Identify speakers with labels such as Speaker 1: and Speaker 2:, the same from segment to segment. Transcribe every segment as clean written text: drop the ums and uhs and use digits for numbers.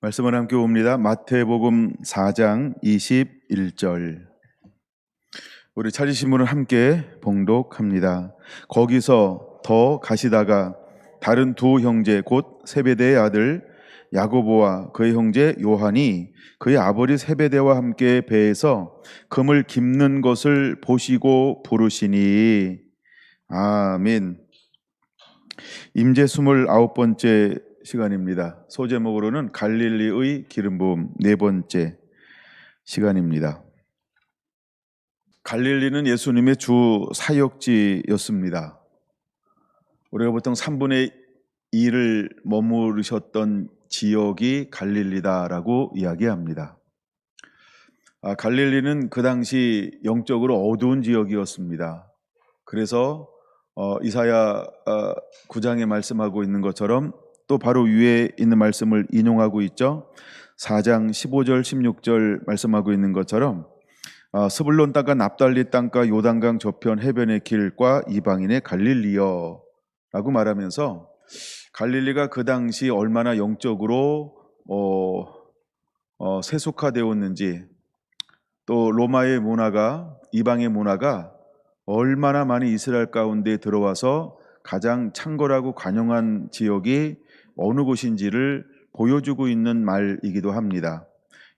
Speaker 1: 말씀을 함께 봅니다. 마태복음 4장 21절. 우리 찾으신 분은 함께 봉독합니다. 거기서 더 가시다가 다른 두 형제 곧 세베대의 아들 야고보와 그의 형제 요한이 그의 아버지 세베대와 함께 배에서 금을 깁는 것을 보시고 부르시니. 아멘. 임제 29번째 시간입니다. 소제목으로는 갈릴리의 기름 부음 네 번째 시간입니다. 갈릴리는 예수님의 주 사역지였습니다. 우리가 보통 3분의 2를 머무르셨던 지역이 갈릴리다라고 이야기합니다. 갈릴리는 그 당시 영적으로 어두운 지역이었습니다. 그래서 이사야 9장에 말씀하고 있는 것처럼 또 바로 위에 있는 말씀을 인용하고 있죠. 4장 15절 16절 말씀하고 있는 것처럼 스불론 땅과 납달리 땅과 요단강 저편 해변의 길과 이방인의 갈릴리여 라고 말하면서 갈릴리가 그 당시 얼마나 영적으로 세속화되었는지, 또 로마의 문화가, 이방의 문화가 얼마나 많이 이스라엘 가운데 들어와서 가장 창궐하고 관용한 지역이 어느 곳인지를 보여주고 있는 말이기도 합니다.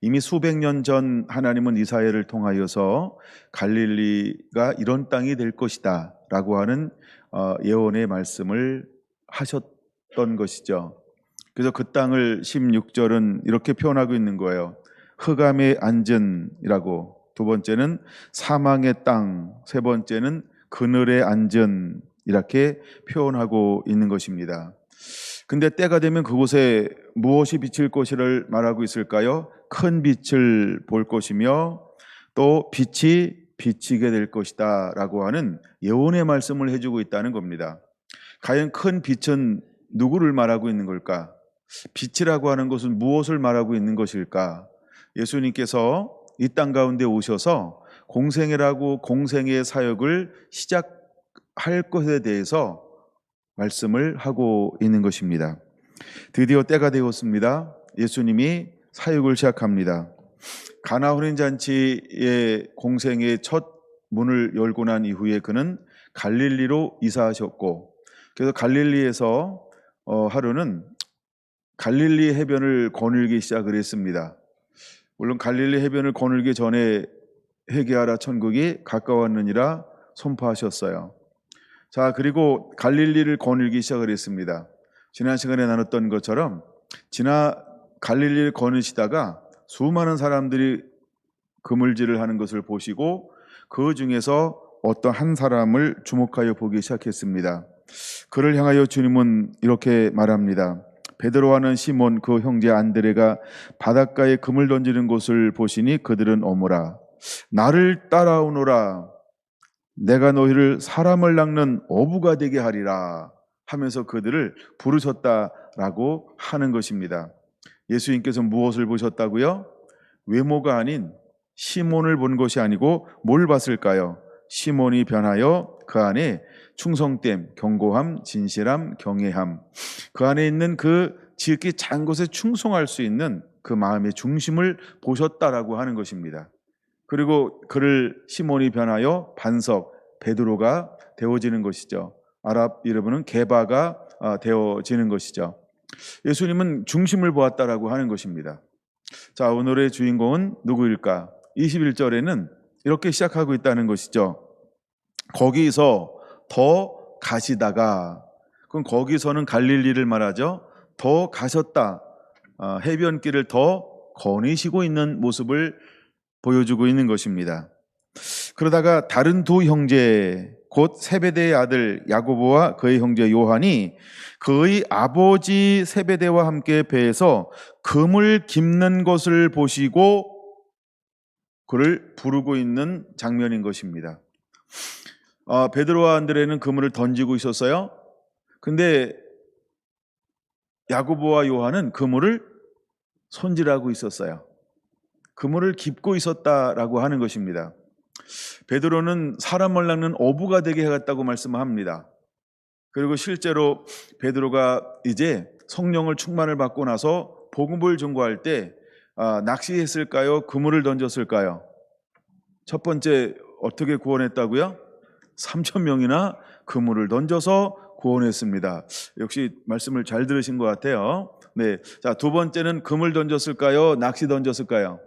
Speaker 1: 이미 수백 년 전 하나님은 이사야를 통하여서 갈릴리가 이런 땅이 될 것이다 라고 하는 예언의 말씀을 하셨던 것이죠. 그래서 그 땅을 16절은 이렇게 표현하고 있는 거예요. 흑암의 안전이라고, 두 번째는 사망의 땅, 세 번째는 그늘의 안전, 이렇게 표현하고 있는 것입니다. 근데 때가 되면 그곳에 무엇이 비칠 것이를 말하고 있을까요? 큰 빛을 볼 것이며 또 빛이 비치게 될 것이다 라고 하는 예언의 말씀을 해주고 있다는 겁니다. 과연 큰 빛은 누구를 말하고 있는 걸까? 빛이라고 하는 것은 무엇을 말하고 있는 것일까? 예수님께서 이 땅 가운데 오셔서 공생의 사역을 시작할 것에 대해서 말씀을 하고 있는 것입니다. 드디어 때가 되었습니다. 예수님이 사역을 시작합니다. 가나 혼인잔치의 공생의 첫 문을 열고 난 이후에 그는 갈릴리로 이사하셨고, 그래서 갈릴리에서 하루는 갈릴리 해변을 거닐기 시작을 했습니다. 물론 갈릴리 해변을 거닐기 전에 회개하라 천국이 가까웠느니라 선포하셨어요. 자, 그리고 갈릴리를 거닐기 시작을 했습니다. 지난 시간에 나눴던 것처럼 갈릴리를 거니시다가 수많은 사람들이 그물질을 하는 것을 보시고 그 중에서 어떤 한 사람을 주목하여 보기 시작했습니다. 그를 향하여 주님은 이렇게 말합니다. 베드로와는 시몬 그 형제 안드레가 바닷가에 금을 던지는 곳을 보시니 그들은 오므라. 나를 따라오너라. 내가 너희를 사람을 낚는 어부가 되게 하리라 하면서 그들을 부르셨다라고 하는 것입니다. 예수님께서 무엇을 보셨다고요? 외모가 아닌 시몬을 본 것이 아니고 뭘 봤을까요? 시몬이 변하여 그 안에 충성됨, 견고함, 진실함, 경외함, 그 안에 있는 그 지극히 작은 것에 충성할 수 있는 그 마음의 중심을 보셨다라고 하는 것입니다. 그리고 시몬이 변하여 반석, 베드로가 되어지는 것이죠. 아랍 이름으로는 게바가 되어지는 것이죠. 예수님은 중심을 보았다라고 하는 것입니다. 자, 오늘의 주인공은 누구일까? 21절에는 이렇게 시작하고 있다는 것이죠. 거기서 더 가시다가, 그럼 거기서는 갈릴리를 말하죠. 더 가셨다. 해변길을 더 거니시고 있는 모습을 보여주고 있는 것입니다. 그러다가 다른 두 형제 곧 세베대의 아들 야고보와 그의 형제 요한이 그의 아버지 세베대와 함께 배에서 금을 깁는 것을 보시고 그를 부르고 있는 장면인 것입니다. 베드로와 안드레는 그물을 던지고 있었어요. 근데 야고보와 요한은 그물을 손질하고 있었어요. 그물을 깁고 있었다라고 하는 것입니다. 베드로는 사람을 낚는 어부가 되게 해갔다고 말씀합니다. 그리고 실제로 베드로가 이제 성령을 충만을 받고 나서 복음을 전거할 때 낚시했을까요? 그물을 던졌을까요? 첫 번째 어떻게 구원했다고요? 3천 명이나 그물을 던져서 구원했습니다. 역시 말씀을 잘 들으신 것 같아요. 네, 자, 두 번째는 그물 던졌을까요? 낚시 던졌을까요?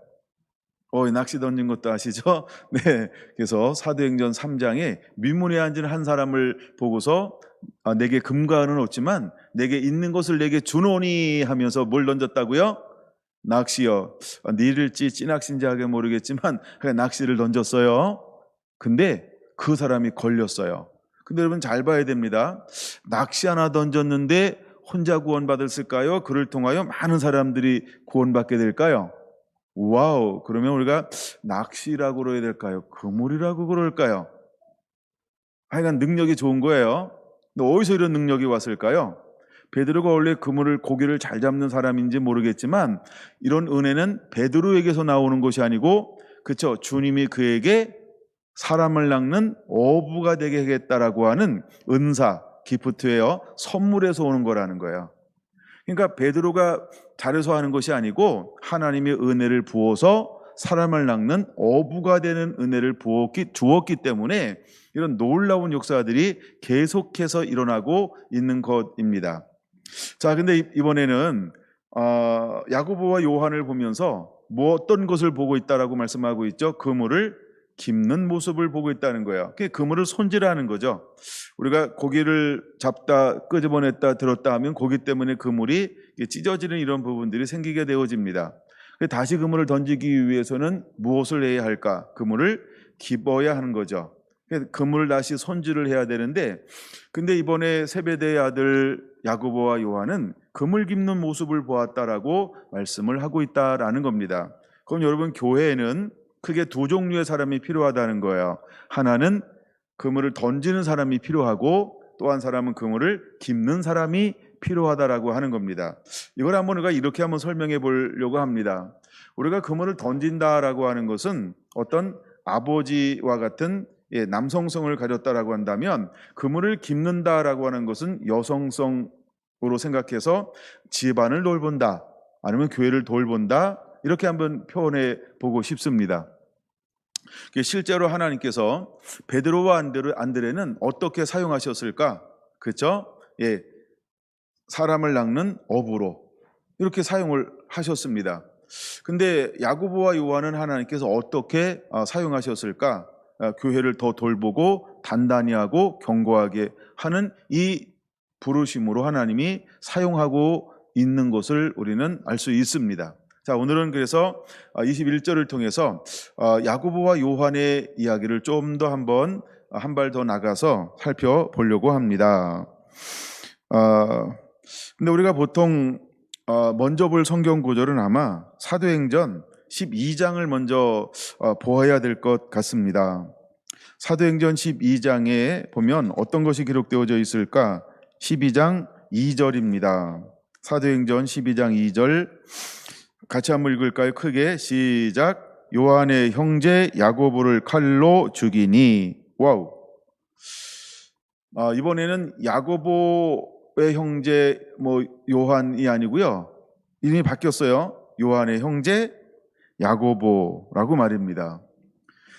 Speaker 1: 낚시 던진 것도 아시죠? 네, 그래서 사도행전 3장에 민문에 앉은 한 사람을 보고서 내게 금과 은은 없지만 내게 있는 것을 내게 주노니 하면서 뭘 던졌다고요? 낚시요. 니를지 찌낚시인지 하게 모르겠지만 그냥 낚시를 던졌어요. 근데 그 사람이 걸렸어요. 근데 여러분 잘 봐야 됩니다. 낚시 하나 던졌는데 혼자 구원받았을까요? 그를 통하여 많은 사람들이 구원받게 될까요? 와우, 그러면 우리가 낚시라고 그래야 될까요? 그물이라고 그럴까요? 하여간 능력이 좋은 거예요. 근데 어디서 이런 능력이 왔을까요? 베드로가 원래 고기를 잘 잡는 사람인지 모르겠지만 이런 은혜는 베드로에게서 나오는 것이 아니고, 그렇죠? 주님이 그에게 사람을 낚는 어부가 되게 하겠다라고 하는 은사, 기프트예요. 선물에서 오는 거라는 거예요. 그러니까 베드로가 잘해서 하는 것이 아니고 하나님의 은혜를 부어서 사람을 낚는 어부가 되는 은혜를 주었기 때문에 이런 놀라운 역사들이 계속해서 일어나고 있는 것입니다. 자, 근데 이번에는 야고보와 요한을 보면서 어떤 것을 보고 있다라고 말씀하고 있죠? 그물을 깁는 모습을 보고 있다는 거예요. 그물을 손질하는 거죠. 우리가 고기를 잡다 끄집어냈다 들었다 하면 고기 때문에 그물이 찢어지는 이런 부분들이 생기게 되어집니다. 다시 그물을 던지기 위해서는 무엇을 해야 할까? 그물을 깁어야 하는 거죠. 그물을 다시 손질을 해야 되는데, 근데 이번에 세베대의 아들 야고보와 요한은 그물 깁는 모습을 보았다라고 말씀을 하고 있다라는 겁니다. 그럼 여러분, 교회에는 크게 두 종류의 사람이 필요하다는 거예요. 하나는 그물을 던지는 사람이 필요하고 또 한 사람은 그물을 깁는 사람이 필요하다라고 하는 겁니다. 이걸 우리가 이렇게 한번 설명해 보려고 합니다. 우리가 그물을 던진다라고 하는 것은 어떤 아버지와 같은 남성성을 가졌다라고 한다면, 그물을 깁는다라고 하는 것은 여성성으로 생각해서 집안을 돌본다, 아니면 교회를 돌본다, 이렇게 한번 표현해 보고 싶습니다. 실제로 하나님께서 베드로와 안드레는 어떻게 사용하셨을까? 그렇죠? 사람을 낚는 어부로 이렇게 사용을 하셨습니다. 근데 야고보와 요한은 하나님께서 어떻게 사용하셨을까? 교회를 더 돌보고 단단히 하고 견고하게 하는 이 부르심으로 하나님이 사용하고 있는 것을 우리는 알 수 있습니다. 자, 오늘은 그래서 21절을 통해서 야고보와 요한의 이야기를 좀 더 한 발 더 나가서 살펴보려고 합니다. 근데 우리가 보통 먼저 볼 성경 구절은 아마 사도행전 12장을 먼저 보아야 될 것 같습니다. 사도행전 12장에 보면 어떤 것이 기록되어져 있을까? 12장 2절입니다. 사도행전 12장 2절 같이 한번 읽을까요? 크게 시작. 요한의 형제 야고보를 칼로 죽이니. 와우. 이번에는 야고보의 형제 요한이 아니고요, 이름이 바뀌었어요. 요한의 형제 야고보라고 말입니다.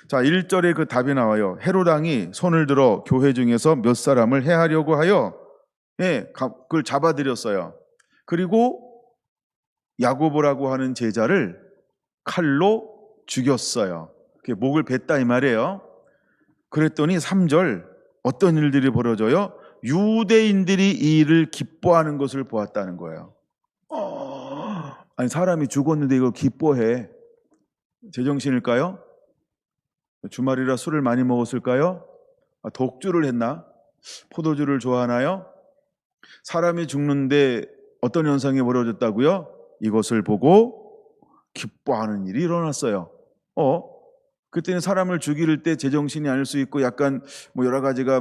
Speaker 1: 자, 1절에 그 답이 나와요. 헤롯 왕이 손을 들어 교회 중에서 몇 사람을 해하려고 하여 그걸 잡아들였어요. 그리고 야고보라고 하는 제자를 칼로 죽였어요. 목을 뱄다 이 말이에요. 그랬더니 3절 어떤 일들이 벌어져요? 유대인들이 이 일을 기뻐하는 것을 보았다는 거예요. 아니, 사람이 죽었는데 이걸 기뻐해? 제정신일까요? 주말이라 술을 많이 먹었을까요? 독주를 했나? 포도주를 좋아하나요? 사람이 죽는데 어떤 현상이 벌어졌다고요? 이것을 보고 기뻐하는 일이 일어났어요. 그때는 사람을 죽일 때 제정신이 아닐 수 있고 약간 여러 가지가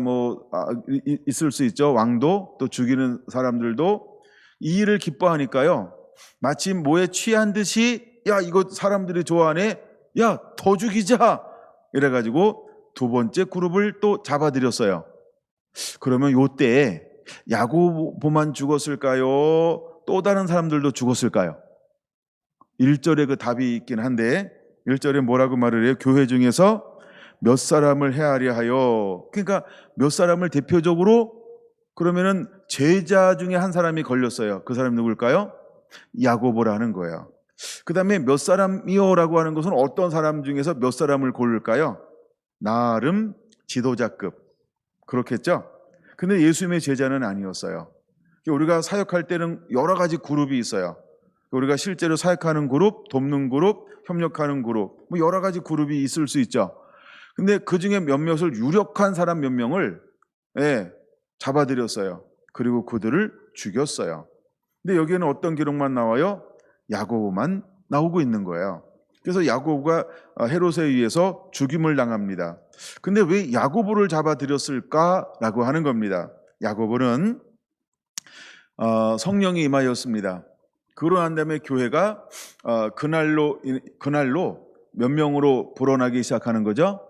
Speaker 1: 있을 수 있죠. 왕도 또 죽이는 사람들도 이 일을 기뻐하니까요, 마치 뭐에 취한 듯이 야, 이거 사람들이 좋아하네, 야, 더 죽이자, 이래가지고 두 번째 그룹을 또 잡아들였어요. 그러면 요때 야고보만 죽었을까요? 또 다른 사람들도 죽었을까요? 1절에 그 답이 있긴 한데 1절에 뭐라고 말을 해요? 교회 중에서 몇 사람을 헤아려 하여. 그러니까 몇 사람을 대표적으로, 그러면은 제자 중에 한 사람이 걸렸어요. 그 사람이 누굴까요? 야고보라는 거예요. 그 다음에 몇 사람이요라고 하는 것은 어떤 사람 중에서 몇 사람을 고를까요? 나름 지도자급, 그렇겠죠? 근데 예수님의 제자는 아니었어요. 우리가 사역할 때는 여러 가지 그룹이 있어요. 우리가 실제로 사역하는 그룹, 돕는 그룹, 협력하는 그룹, 뭐 여러 가지 그룹이 있을 수 있죠. 근데 그 중에 몇몇을, 유력한 사람 몇 명을 잡아들였어요. 그리고 그들을 죽였어요. 근데 여기에는 어떤 기록만 나와요? 야고보만 나오고 있는 거예요. 그래서 야고보가 헤롯에 의해서 죽임을 당합니다. 근데 왜 야고보를 잡아들였을까라고 하는 겁니다. 야고보는 성령이 임하였습니다. 그러고 난 다음에 교회가 그날로 몇 명으로 불어나기 시작하는 거죠?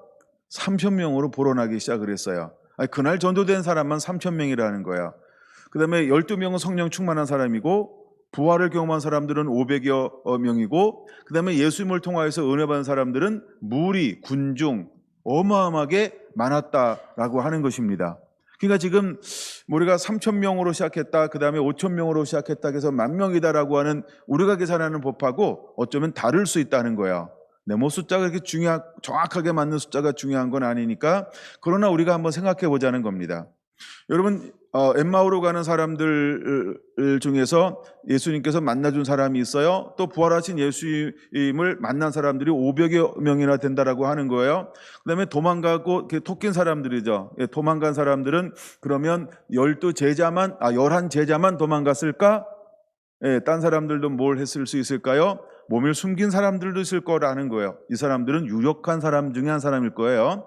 Speaker 1: 3,000명으로 불어나기 시작을 했어요. 그날 전도된 사람만 3,000명이라는 거예요. 그 다음에 12명은 성령 충만한 사람이고, 부활을 경험한 사람들은 500여 명이고, 그 다음에 예수님을 통하여서 은혜 받은 사람들은 무리, 군중 어마어마하게 많았다라고 하는 것입니다. 그러니까 지금 우리가 3,000명으로 시작했다, 그 다음에 5,000명으로 시작했다 해서 10,000명이다라고 하는 우리가 계산하는 법하고 어쩌면 다를 수 있다는 거예요. 뭐 숫자가 그렇게 정확하게 맞는 숫자가 중요한 건 아니니까. 그러나 우리가 한번 생각해 보자는 겁니다. 여러분, 엠마오로 가는 사람들 중에서 예수님께서 만나준 사람이 있어요. 또 부활하신 예수님을 만난 사람들이 500여 명이나 된다라고 하는 거예요. 그 다음에 도망가고 토낀 사람들이죠. 도망간 사람들은 그러면 11제자만 도망갔을까? 딴 사람들도 뭘 했을 수 있을까요? 몸을 숨긴 사람들도 있을 거라는 거예요. 이 사람들은 유력한 사람 중에 한 사람일 거예요.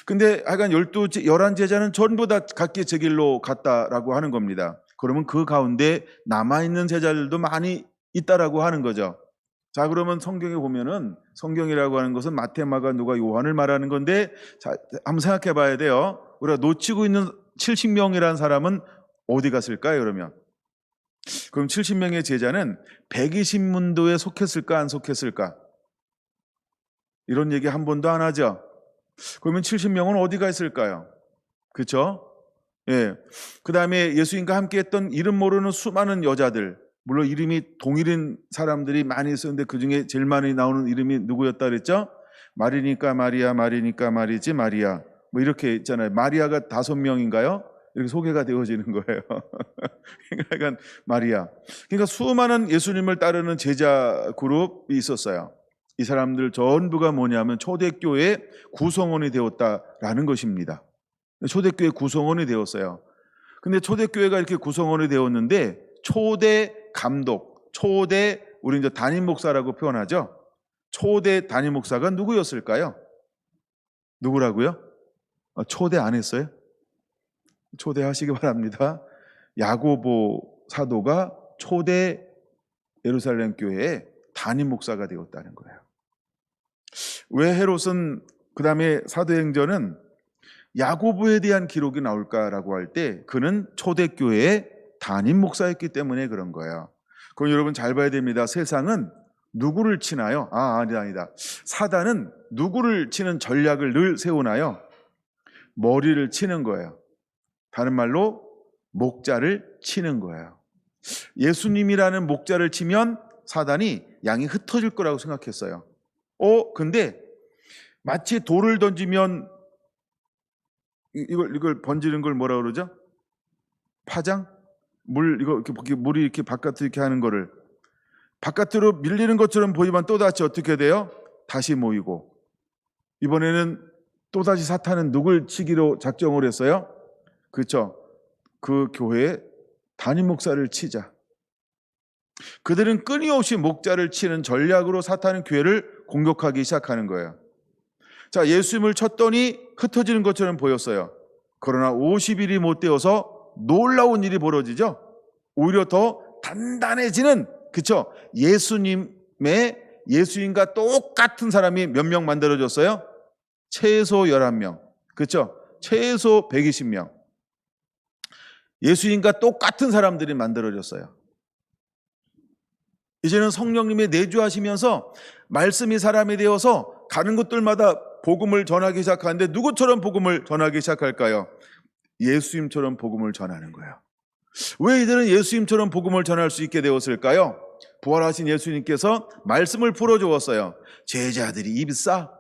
Speaker 1: 근데 하여간 11제자는 전부 다 각기 제 길로 갔다라고 하는 겁니다. 그러면 그 가운데 남아있는 제자들도 많이 있다라고 하는 거죠. 자, 그러면 성경에 보면은, 성경이라고 하는 것은 마태, 마가, 누가, 요한을 말하는 건데, 자, 한번 생각해 봐야 돼요. 우리가 놓치고 있는 70명이라는 사람은 어디 갔을까요, 그러면? 그럼 70명의 제자는 120문도에 속했을까, 안 속했을까? 이런 얘기 한 번도 안 하죠. 그러면 70명은 어디가 있을까요? 그렇죠? 그 다음에 예수님과 함께 했던 이름 모르는 수많은 여자들, 물론 이름이 동일인 사람들이 많이 있었는데 그 중에 제일 많이 나오는 이름이 누구였다 그랬죠? 마리니까 마리아, 마리니까 마리지 마리아, 뭐 이렇게 있잖아요. 마리아가 5명인가요? 이렇게 소개가 되어지는 거예요. 그러니까 마리아. 그러니까 수많은 예수님을 따르는 제자 그룹이 있었어요. 이 사람들 전부가 뭐냐면 초대교회 구성원이 되었다라는 것입니다. 초대교회 구성원이 되었어요. 근데 초대교회가 이렇게 구성원이 되었는데, 초대 감독, 우리 이제 담임 목사라고 표현하죠. 초대 담임 목사가 누구였을까요? 누구라고요? 초대 안 했어요? 초대하시기 바랍니다. 야고보 사도가 초대 예루살렘 교회의 담임 목사가 되었다는 거예요. 왜 헤롯은, 그 다음에 사도행전은 야고보에 대한 기록이 나올까라고 할 때 그는 초대교회의 담임 목사였기 때문에 그런 거예요. 그럼 여러분 잘 봐야 됩니다. 세상은 누구를 치나요? 아니다. 사단은 누구를 치는 전략을 늘 세우나요? 머리를 치는 거예요. 다른 말로 목자를 치는 거예요. 예수님이라는 목자를 치면 사단이 양이 흩어질 거라고 생각했어요. 근데 마치 돌을 던지면 이걸 번지는 걸 뭐라 그러죠? 파장? 물이 이렇게 바깥으로 이렇게 하는 거를 바깥으로 밀리는 것처럼 보이면 또다시 어떻게 돼요? 다시 모이고. 이번에는 또다시 사탄은 누굴 치기로 작정을 했어요? 그렇죠. 그 교회의 담임 목사를 치자. 그들은 끊임없이 목자를 치는 전략으로 사탄은 교회를 공격하기 시작하는 거예요. 자, 예수님을 쳤더니 흩어지는 것처럼 보였어요. 그러나 50일이 못 되어서 놀라운 일이 벌어지죠. 오히려 더 단단해지는, 그렇죠? 예수님과 똑같은 사람이 몇 명 만들어졌어요? 최소 11명. 그렇죠? 최소 120명. 예수님과 똑같은 사람들이 만들어졌어요. 이제는 성령님이 내주하시면서 말씀이 사람이 되어서 가는 곳들마다 복음을 전하기 시작하는데 누구처럼 복음을 전하기 시작할까요? 예수님처럼 복음을 전하는 거예요. 왜 이들은 예수님처럼 복음을 전할 수 있게 되었을까요? 부활하신 예수님께서 말씀을 풀어주었어요. 제자들이 입이 싸.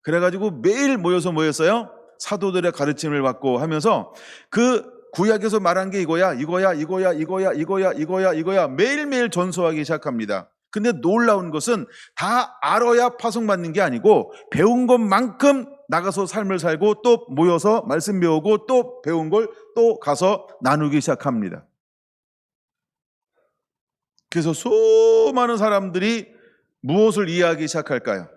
Speaker 1: 그래가지고 매일 모여서 뭐였어요? 사도들의 가르침을 받고 하면서 그 구약에서 말한 게 이거야 매일매일 전수하기 시작합니다. 근데 놀라운 것은 다 알아야 파송받는 게 아니고 배운 것만큼 나가서 삶을 살고 또 모여서 말씀 배우고 또 배운 걸 또 가서 나누기 시작합니다. 그래서 수많은 사람들이 무엇을 이해하기 시작할까요?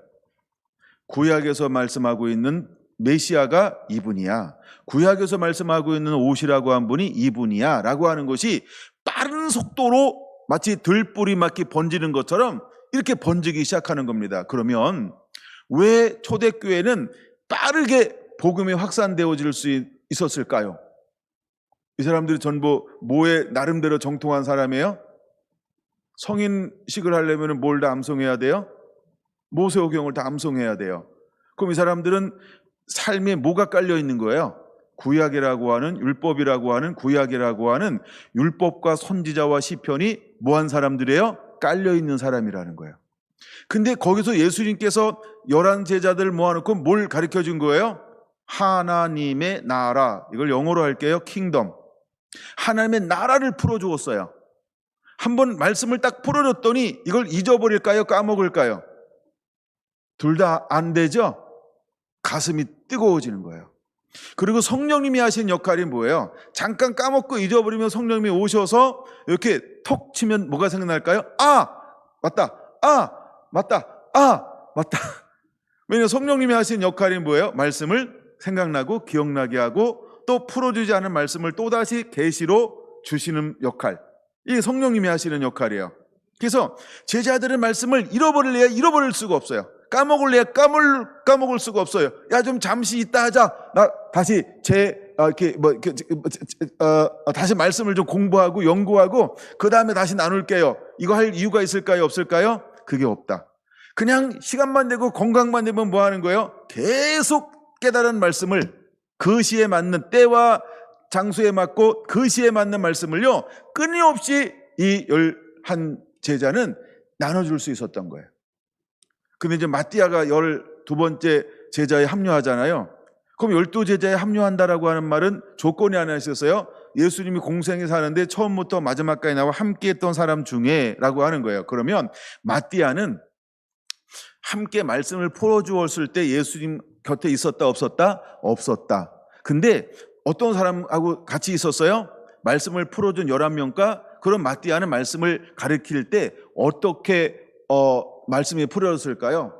Speaker 1: 구약에서 말씀하고 있는 메시아가 이분이야. 구약에서 말씀하고 있는 옷이라고 한 분이 이분이야 라고 하는 것이 빠른 속도로 마치 들불이 맞게 번지는 것처럼 이렇게 번지기 시작하는 겁니다. 그러면 왜 초대교회는 빠르게 복음이 확산되어질 수 있었을까요? 이 사람들이 전부 뭐에 나름대로 정통한 사람이에요? 성인식을 하려면 뭘 다 암송해야 돼요? 모세오경을 다 암송해야 돼요. 그럼 이 사람들은 삶에 뭐가 깔려 있는 거예요? 구약이라고 하는 율법이라고 하는 구약이라고 하는 율법과 선지자와 시편이 뭐한 사람들이에요? 깔려 있는 사람이라는 거예요. 근데 거기서 예수님께서 11 제자들을 모아놓고 뭘 가르쳐 준 거예요? 하나님의 나라. 이걸 영어로 할게요. 킹덤. 하나님의 나라를 풀어주었어요. 한번 말씀을 딱 풀어줬더니 이걸 잊어버릴까요? 까먹을까요? 둘 다 안 되죠? 가슴이 뜨거워지는 거예요. 그리고 성령님이 하신 역할이 뭐예요? 잠깐 까먹고 잊어버리면 성령님이 오셔서 이렇게 톡 치면 뭐가 생각날까요? 아! 맞다! 아! 맞다! 아! 맞다! 왜냐하면 성령님이 하신 역할이 뭐예요? 말씀을 생각나고 기억나게 하고 또 풀어주지 않은 말씀을 또다시 계시로 주시는 역할. 이게 성령님이 하시는 역할이에요. 그래서 제자들의 말씀을 잃어버릴래야 잃어버릴 수가 없어요. 까먹을래야 까먹을 수가 없어요. 야, 좀 잠시 있다 하자. 나 다시 다시 말씀을 좀 공부하고 연구하고 그 다음에 다시 나눌게요. 이거 할 이유가 있을까요? 없을까요? 그게 없다. 그냥 시간만 되고 건강만 되면 뭐 하는 거예요? 계속 깨달은 말씀을 그 시에 맞는 때와 장소에 맞고 그 시에 맞는 말씀을요 끊임없이 이 11 제자는 나눠줄 수 있었던 거예요. 근데 이제 마띠아가 12번째 제자에 합류하잖아요. 그럼 12 제자에 합류한다라고 하는 말은 조건이 하나 있었어요. 예수님이 공생에 사는데 처음부터 마지막까지 나와 함께 했던 사람 중에 라고 하는 거예요. 그러면 마띠아는 함께 말씀을 풀어주었을 때 예수님 곁에 있었다 없었다? 없었다. 근데 어떤 사람하고 같이 있었어요? 말씀을 풀어준 11명과 그런 마띠아는 말씀을 가르칠 때 어떻게 말씀이 풀어졌을까요?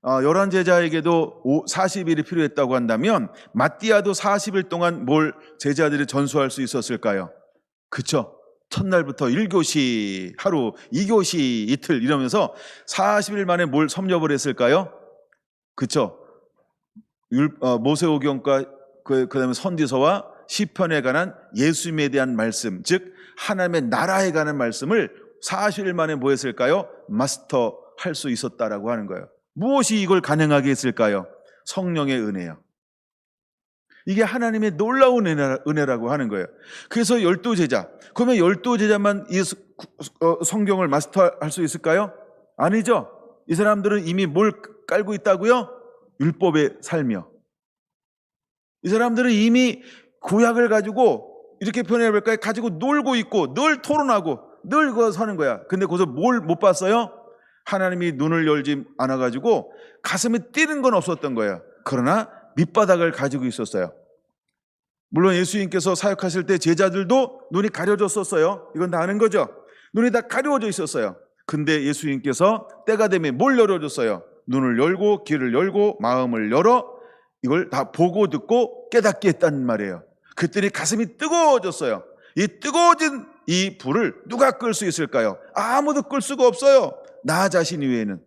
Speaker 1: 11 제자에게도 40일이 필요했다고 한다면 마띠아도 40일 동안 뭘 제자들이 전수할 수 있었을까요? 그쵸? 첫날부터 1교시 하루, 2교시 이틀 이러면서 40일 만에 뭘 섭렵을 했을까요? 그쵸? 모세오경과 그다음에 선지서와 시편에 관한 예수님에 대한 말씀, 즉 하나님의 나라에 관한 말씀을 40일 만에 뭐 했을까요? 마스터할 수 있었다라고 하는 거예요. 무엇이 이걸 가능하게 했을까요? 성령의 은혜요. 이게 하나님의 놀라운 은혜라고 하는 거예요. 그래서 12 제자. 그러면 12 제자만 이 성경을 마스터할 수 있을까요? 아니죠. 이 사람들은 이미 뭘 깔고 있다고요? 율법에 살며. 이 사람들은 이미 구약을 가지고 이렇게 표현해볼까요? 가지고 놀고 있고 늘 토론하고 늘 그거 사는 거야. 근데 거기서 뭘 못 봤어요? 하나님이 눈을 열지 않아가지고 가슴에 뛰는 건 없었던 거예요. 그러나 밑바닥을 가지고 있었어요. 물론 예수님께서 사역하실 때 제자들도 눈이 가려졌었어요. 이건 다 아는 거죠. 눈이 다 가려워져 있었어요. 근데 예수님께서 때가 되면 뭘 열어줬어요? 눈을 열고 귀를 열고 마음을 열어 이걸 다 보고 듣고 깨닫게 했다는 말이에요. 그랬더니 가슴이 뜨거워졌어요. 이 뜨거워진 이 불을 누가 끌 수 있을까요? 아무도 끌 수가 없어요. 나 자신 이외에는.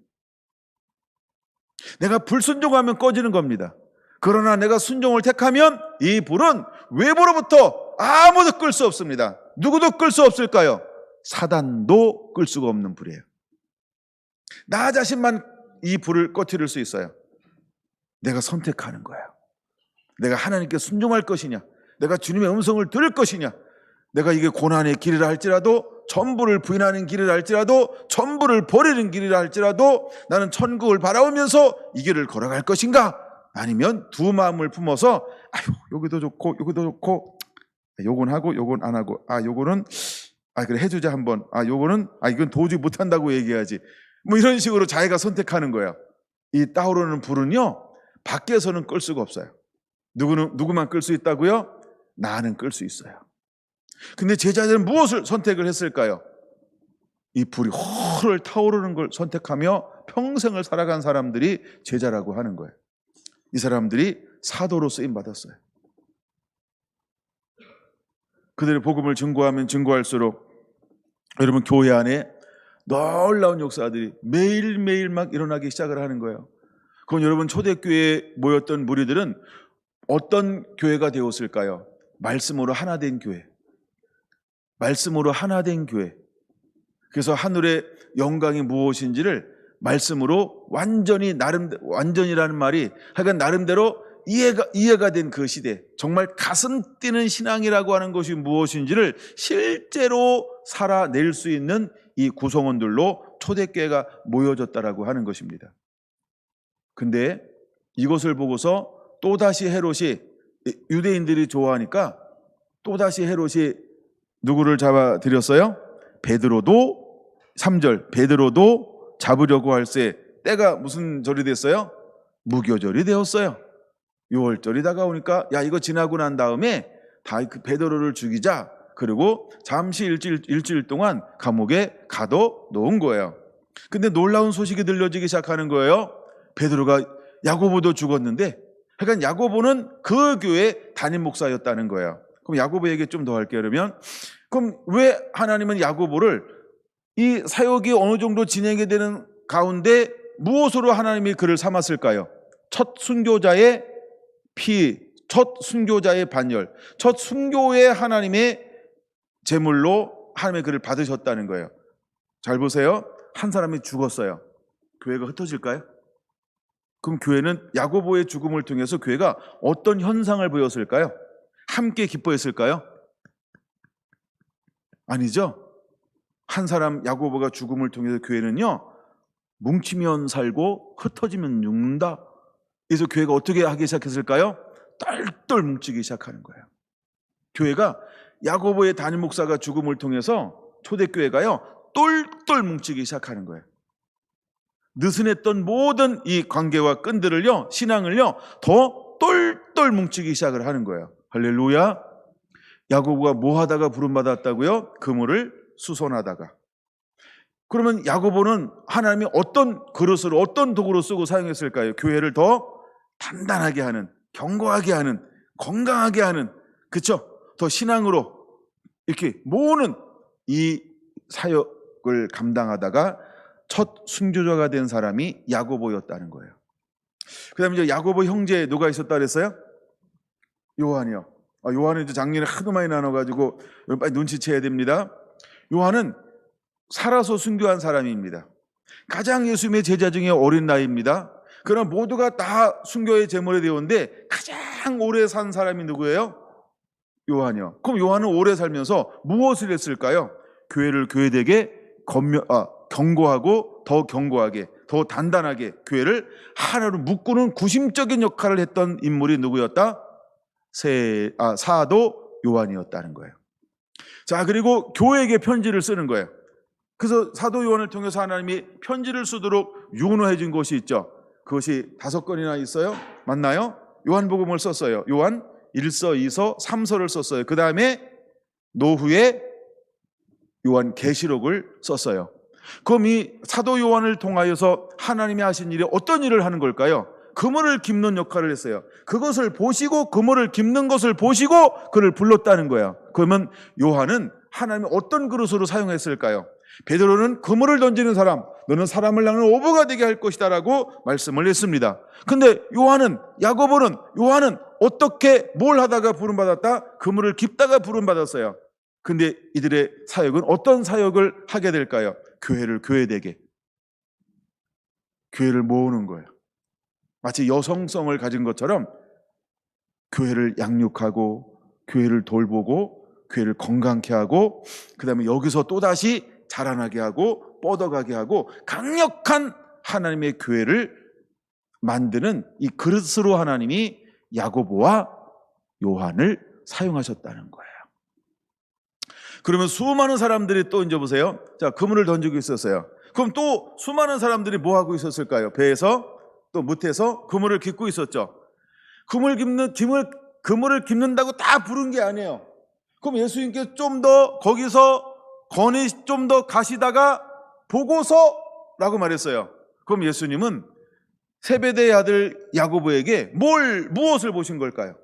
Speaker 1: 내가 불순종하면 꺼지는 겁니다. 그러나 내가 순종을 택하면 이 불은 외부로부터 아무도 끌 수 없습니다. 누구도 끌 수 없을까요? 사단도 끌 수가 없는 불이에요. 나 자신만 이 불을 꺼트릴 수 있어요. 내가 선택하는 거예요. 내가 하나님께 순종할 것이냐, 내가 주님의 음성을 들을 것이냐, 내가 이게 고난의 길이라 할지라도, 전부를 부인하는 길이라 할지라도, 전부를 버리는 길이라 할지라도 나는 천국을 바라보면서 이 길을 걸어갈 것인가, 아니면 두 마음을 품어서 아유 여기도 좋고 여기도 좋고, 요건 하고 요건 안 하고, 요거는 그래 해주자 한번, 요거는 이건 도저히 못한다고 얘기해야지, 뭐 이런 식으로 자기가 선택하는 거예요. 이 타오르는 불은요, 밖에서는 끌 수가 없어요. 누구만 끌 수 있다고요? 나는 끌 수 있어요. 근데 제자들은 무엇을 선택을 했을까요? 이 불이 헐 타오르는 걸 선택하며 평생을 살아간 사람들이 제자라고 하는 거예요. 이 사람들이 사도로 쓰임 받았어요. 그들의 복음을 증거하면 증거할수록 여러분, 교회 안에 놀라운 역사들이 매일매일 막 일어나기 시작을 하는 거예요. 그건 여러분, 초대교회에 모였던 무리들은 어떤 교회가 되었을까요? 말씀으로 하나 된 교회. 말씀으로 하나 된 교회. 그래서 하늘의 영광이 무엇인지를 말씀으로 완전이라는 말이 하여간 나름대로 이해가 된 그 시대, 정말 가슴 뛰는 신앙이라고 하는 것이 무엇인지를 실제로 살아낼 수 있는 이 구성원들로 초대교회가 모여졌다라고 하는 것입니다. 근데 이것을 보고서 또다시 헤롯이, 유대인들이 좋아하니까 또다시 헤롯이 누구를 잡아들였어요? 베드로도, 3절, 베드로도 잡으려고 할새 때가 무슨 절이 됐어요? 무교절이 되었어요. 6월절이 다가오니까 야, 이거 지나고 난 다음에 다 그 베드로를 죽이자. 그리고 잠시 일주일 동안 감옥에 가둬 놓은 거예요. 근데 놀라운 소식이 들려지기 시작하는 거예요. 베드로가, 야고보도 죽었는데, 그러니까 야고보는 그 교회 담임 목사였다는 거예요. 그럼 야고보 얘기 좀 더 할게요. 그럼 왜 하나님은 야고보를 이 사역이 어느 정도 진행이 되는 가운데 무엇으로 하나님이 그를 삼았을까요? 첫 순교자의 피, 첫 순교자의 반열, 첫 순교의 하나님의 제물로 하나님의 그를 받으셨다는 거예요. 잘 보세요. 한 사람이 죽었어요. 교회가 흩어질까요? 그럼 교회는 야고보의 죽음을 통해서 교회가 어떤 현상을 보였을까요? 함께 기뻐했을까요? 아니죠. 한 사람 야고보가 죽음을 통해서 교회는요, 뭉치면 살고 흩어지면 죽는다. 그래서 교회가 어떻게 하기 시작했을까요? 똘똘 뭉치기 시작하는 거예요. 교회가 야고보의 담임 목사가 죽음을 통해서 초대교회가요, 똘똘 뭉치기 시작하는 거예요. 느슨했던 모든 이 관계와 끈들을요, 신앙을요, 더 똘똘 뭉치기 시작을 하는 거예요. 할렐루야. 야고보가 뭐 하다가 부름받았다고요? 그물을 수선하다가. 그러면 야고보는 하나님이 어떤 그릇으로, 어떤 도구로 쓰고 사용했을까요? 교회를 더 단단하게 하는, 견고하게 하는, 건강하게 하는, 그렇죠? 더 신앙으로 이렇게 모으는 이 사역을 감당하다가 첫 순교자가 된 사람이 야고보였다는 거예요. 그 다음에 이제 야고보 형제 누가 있었다 그랬어요? 요한이요. 요한은 이제 작년에 하도 많이 나눠가지고 빨리 눈치채야 됩니다. 요한은 살아서 순교한 사람입니다. 가장 예수님의 제자 중에 어린 나이입니다. 그러나 모두가 다 순교의 제물이 되었는데 가장 오래 산 사람이 누구예요? 요한이요. 그럼 요한은 오래 살면서 무엇을 했을까요? 교회를 교회되게 견고하고 더 견고하게, 더 단단하게 교회를 하나로 묶고는 구심적인 역할을 했던 인물이 누구였다? 사도 요한이었다는 거예요. 자, 그리고 교회에게 편지를 쓰는 거예요. 그래서 사도 요한을 통해서 하나님이 편지를 쓰도록 윤호해 준 것이 있죠. 그것이 5건이나 있어요. 맞나요? 요한복음을 썼어요. 요한 1서, 2서, 3서를 썼어요. 그 다음에 노후에 요한 계시록을 썼어요. 그럼 이 사도 요한을 통하여서 하나님이 하신 일이 어떤 일을 하는 걸까요? 그물을 깁는 역할을 했어요. 그것을 보시고, 그물을 깁는 것을 보시고 그를 불렀다는 거예요. 그러면 요한은 하나님이 어떤 그릇으로 사용했을까요? 베드로는 그물을 던지는 사람, 너는 사람을 낚는 오보가 되게 할 것이다 라고 말씀을 했습니다. 근데 요한은 어떻게 뭘 하다가 부름받았다? 그물을 깁다가 부름받았어요. 근데 이들의 사역은 어떤 사역을 하게 될까요? 교회를 교회되게, 교회를 모으는 거예요. 마치 여성성을 가진 것처럼 교회를 양육하고 교회를 돌보고 교회를 건강케 하고 그다음에 여기서 또다시 자라나게 하고 뻗어가게 하고 강력한 하나님의 교회를 만드는 이 그릇으로 하나님이 야고보와 요한을 사용하셨다는 거예요. 그러면 수많은 사람들이 또 이제 보세요. 자, 그물을 던지고 있었어요. 그럼 또 수많은 사람들이 뭐 하고 있었을까요? 배에서 또 무태에서 그물을 깃고 있었죠. 그물을 깃는다고 다 부른 게 아니에요. 그럼 예수님께서 좀 더 거기서 건이 좀 더 가시다가 보고서라고 말했어요. 그럼 예수님은 세베대의 아들 야고보에게 무엇을 보신 걸까요?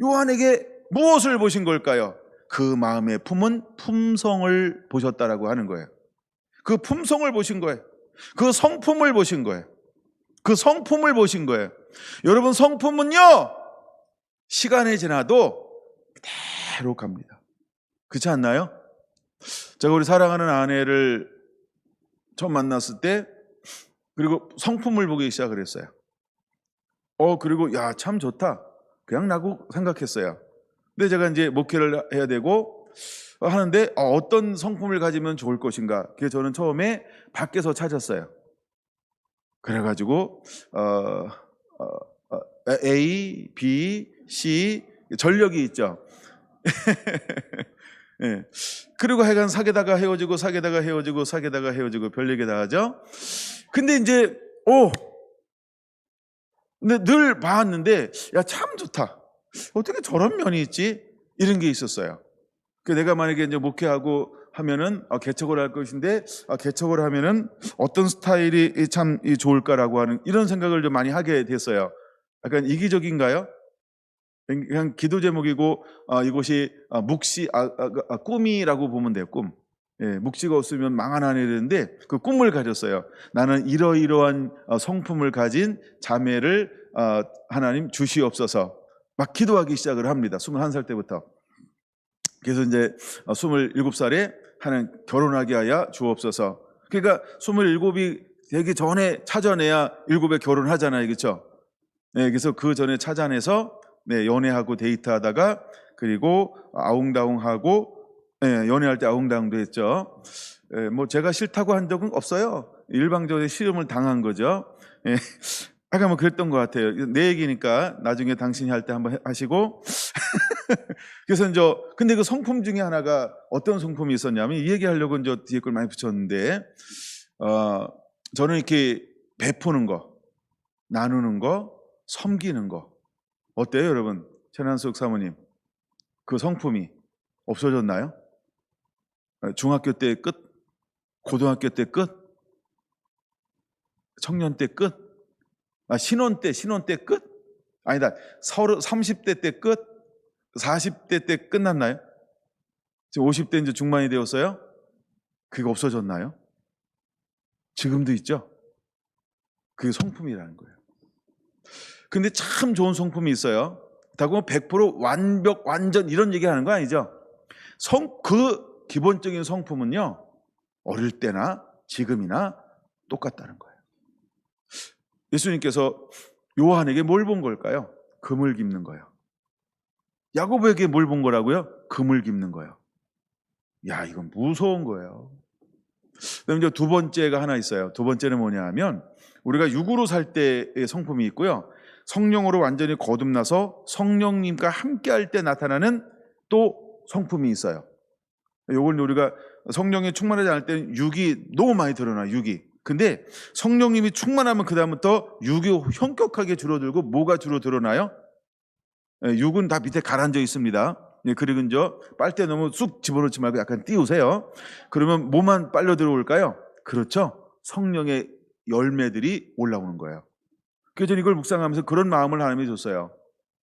Speaker 1: 요한에게 무엇을 보신 걸까요? 그 마음에 품은 품성을 보셨다라고 하는 거예요. 그 품성을 보신 거예요. 그 성품을 보신 거예요. 그 성품을 보신 거예요. 여러분, 성품은요, 시간이 지나도 그대로 갑니다. 그렇지 않나요? 제가 우리 사랑하는 아내를 처음 만났을 때 그리고 성품을 보기 시작을 했어요. 그리고 야, 참 좋다. 그냥 라고 생각했어요. 근데 제가 이제 목회를 해야 되고 하는데 어떤 성품을 가지면 좋을 것인가. 그래서 저는 처음에 밖에서 찾았어요. 그래가지고 A, B, C 전력이 있죠. 네. 그리고 하여간 사귀다가 헤어지고 사귀다가 헤어지고 사귀다가 헤어지고 별 얘기 다 하죠. 근데 이제 근데 늘 봤는데 야, 참 좋다. 어떻게 저런 면이 있지? 이런 게 있었어요. 내가 만약에 이제 목회하고 하면은 개척을 할 것인데 개척을 하면은 어떤 스타일이 참 좋을까라고 하는 이런 생각을 좀 많이 하게 됐어요. 약간 이기적인가요? 그냥 기도 제목이고 이것이 묵시 꿈이라고 보면 돼요. 꿈. 예, 묵시가 없으면 망하나 이랬는데 그 꿈을 가졌어요. 나는 이러이러한 성품을 가진 자매를 하나님 주시옵소서. 막 기도하기 시작을 합니다. 21살 때부터. 그래서 이제 27살에 하나님 결혼하게 하여 주옵소서. 그러니까 27이 되기 전에 찾아내야 7에 결혼하잖아요. 그렇죠? 네, 그래서 그 전에 찾아내서 연애하고 데이트하다가 그리고 아웅다웅하고 연애할 때 아웅다웅도 했죠. 뭐 제가 싫다고 한 적은 없어요. 일방적으로 시험을 당한 거죠. 아까 뭐 그랬던 것 같아요. 내 얘기니까 나중에 당신이 할 때 한번 하시고. 그래서 이제 근데 그 성품 중에 하나가 어떤 성품이 있었냐면 이 얘기하려고 이제 뒤에 걸 많이 붙였는데 저는 이렇게 베푸는 거, 나누는 거, 섬기는 거 어때요, 여러분? 최난숙 사모님 그 성품이 없어졌나요? 중학교 때 끝, 고등학교 때 끝, 청년 때 끝, 신혼 때 끝? 아니다, 30대 때 끝, 40대 때 끝났나요? 지금 50대 이제 중반이 되었어요? 그게 없어졌나요? 지금도 있죠? 그게 성품이라는 거예요. 근데 참 좋은 성품이 있어요. 다고 100% 완벽, 완전 이런 얘기 하는 거 아니죠? 그 기본적인 성품은요, 어릴 때나 지금이나 똑같다는 거예요. 예수님께서 요한에게 뭘 본 걸까요? 금을 깁는 거예요. 야고보에게 뭘 본 거라고요? 금을 깁는 거예요. 야, 이건 무서운 거예요. 그다음에 이제 두 번째가 하나 있어요. 두 번째는 뭐냐 하면 우리가 육으로 살 때의 성품이 있고요. 성령으로 완전히 거듭나서 성령님과 함께 할 때 나타나는 또 성품이 있어요. 요걸 우리가 성령이 충만하지 않을 때는 육이 너무 많이 드러나요. 육이. 근데 성령님이 충만하면 그다음부터 육이 현격하게 줄어들고 뭐가 주로 드러나요? 육은 다 밑에 가라앉아 있습니다. 그리고 이제 빨대 너무 쑥 집어넣지 말고 약간 띄우세요. 그러면 뭐만 빨려 들어올까요? 그렇죠. 성령의 열매들이 올라오는 거예요. 그래서 저는 이걸 묵상하면서 그런 마음을 하나님이 줬어요.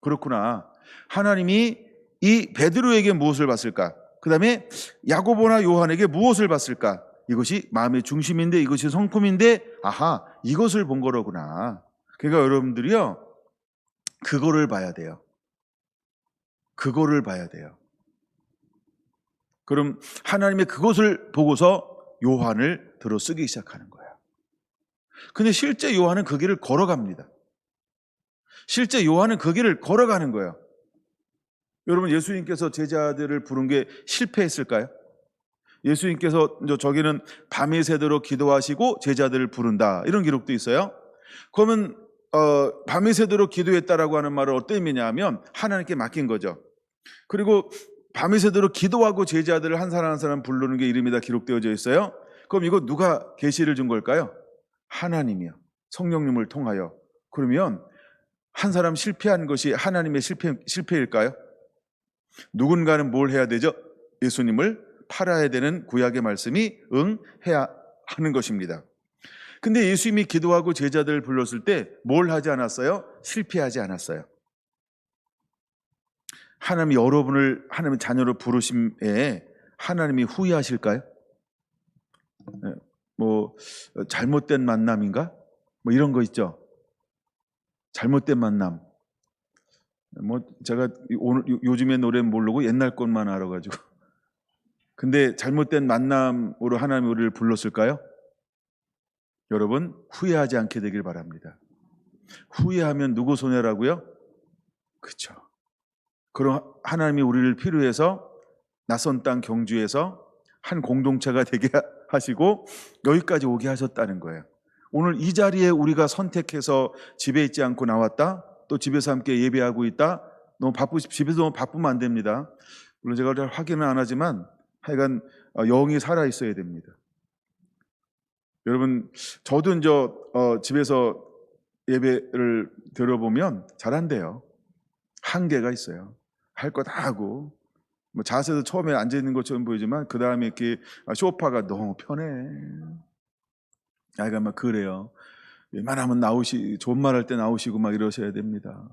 Speaker 1: 그렇구나. 하나님이 이 베드로에게 무엇을 봤을까? 그 다음에 야고보나 요한에게 무엇을 봤을까? 이것이 마음의 중심인데 이것이 성품인데 아하, 이것을 본 거로구나. 그러니까 여러분들이요, 그거를 봐야 돼요. 그거를 봐야 돼요. 그럼 하나님의 그것을 보고서 요한을 들어 쓰기 시작하는 거예요. 근데 실제 요한은 그 길을 걸어갑니다. 실제 요한은 그 길을 걸어가는 거예요. 여러분, 예수님께서 제자들을 부른 게 실패했을까요? 예수님께서 저기는 밤이 새도록 기도하시고 제자들을 부른다, 이런 기록도 있어요. 그러면 밤이 새도록 기도했다라고 하는 말은 어떤 의미냐 하면 하나님께 맡긴 거죠. 그리고 밤이 새도록 기도하고 제자들을 한 사람 한 사람 부르는 게 이름이 다 기록되어져 있어요. 그럼 이거 누가 계시를 준 걸까요? 하나님이요. 성령님을 통하여. 그러면 한 사람 실패한 것이 하나님의 실패일까요? 누군가는 뭘 해야 되죠? 예수님을 팔아야 되는 구약의 말씀이 응해야 하는 것입니다. 근데 예수님이 기도하고 제자들을 불렀을 때 뭘 하지 않았어요? 실패하지 않았어요. 하나님이 여러분을 하나님의 자녀로 부르심에 하나님이 후회하실까요? 뭐 잘못된 만남인가? 뭐 이런 거 있죠. 잘못된 만남. 뭐 제가 오늘 요즘의 노래 모르고 옛날 것만 알아가지고. 근데 잘못된 만남으로 하나님이 우리를 불렀을까요? 여러분, 후회하지 않게 되길 바랍니다. 후회하면 누구 손해라고요? 그렇죠. 그럼 하나님이 우리를 필요해서 낯선 땅 경주에서 한 공동체가 되게 하시고 여기까지 오게 하셨다는 거예요. 오늘 이 자리에 우리가 선택해서 집에 있지 않고 나왔다, 또 집에서 함께 예배하고 있다, 집에서 너무 바쁘면 안 됩니다. 물론 제가 잘 확인은 안 하지만 하여간 영이 살아 있어야 됩니다. 여러분, 저도 집에서 예배를 들어보면 잘한대요. 한계가 있어요. 할 거 다 하고, 뭐 자세도 처음에 앉아 있는 것처럼 보이지만 그 다음에 이렇게 소파가 너무 편해. 약간 막 그래요. 웬만하면 좋은 말 할 때 나오시고 막 이러셔야 됩니다.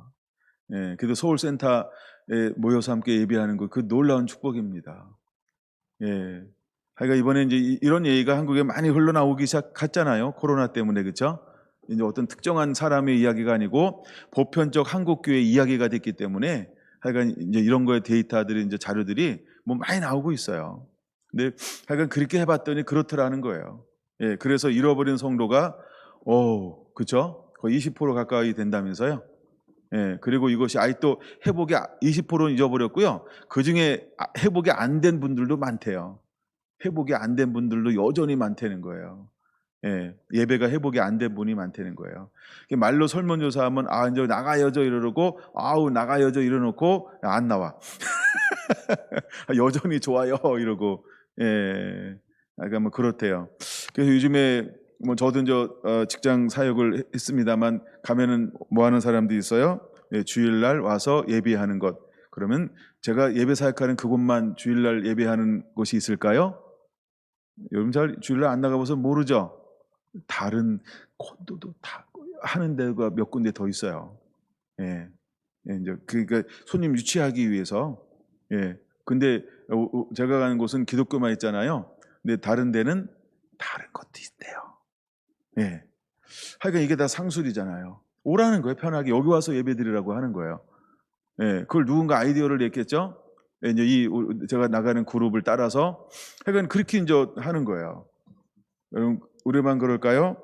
Speaker 1: 예, 그래도 서울센터에 모여서 함께 예배하는 거, 그 놀라운 축복입니다. 예. 하여간 이번에 이제 이런 얘기가 한국에 많이 흘러나오기 시작했잖아요. 코로나 때문에, 그렇죠? 이제 어떤 특정한 사람의 이야기가 아니고 보편적 한국교회 이야기가 됐기 때문에 하여간 이제 이런 거에 데이터들이, 이제 자료들이 뭐 많이 나오고 있어요. 근데 하여간 그렇게 해봤더니 그렇더라는 거예요. 예, 그래서 잃어버린 성도가 그렇죠? 거의 20% 가까이 된다면서요. 예, 그리고 이것이 아직도 회복이 20%는 잊어버렸고요. 그 중에 회복이 안 된 분들도 많대요. 회복이 안 된 분들도 여전히 많다는 거예요. 예, 예배가 회복이 안 된 분이 많다는 거예요. 말로 설문조사하면 이제 나가야죠 이러고 나가야죠 이러놓고 안 나와. 여전히 좋아요 이러고. 예, 그러니까 뭐 그렇대요. 그래서 요즘에 뭐 저도 직장 사역을 했습니다만 가면은 뭐 하는 사람들이 있어요. 예, 주일날 와서 예배하는 것. 그러면 제가 예배 사역하는 그곳만 주일날 예배하는 곳이 있을까요? 여러분 잘 주일날 안 나가봐서 모르죠. 다른 콘도도 다 하는 데가 몇 군데 더 있어요. 예, 이제 그러니까 손님 유치하기 위해서. 예, 근데 제가 가는 곳은 기독교만 있잖아요. 근데 다른 데는 다른 것도 있대요. 예, 하여간 이게 다 상술이잖아요. 오라는 거예요. 편하게 여기 와서 예배드리라고 하는 거예요. 예, 그걸 누군가 아이디어를 냈겠죠. 예, 이제 제가 나가는 그룹을 따라서 하여간 그렇게 이제 하는 거예요. 여러분, 우리만 그럴까요?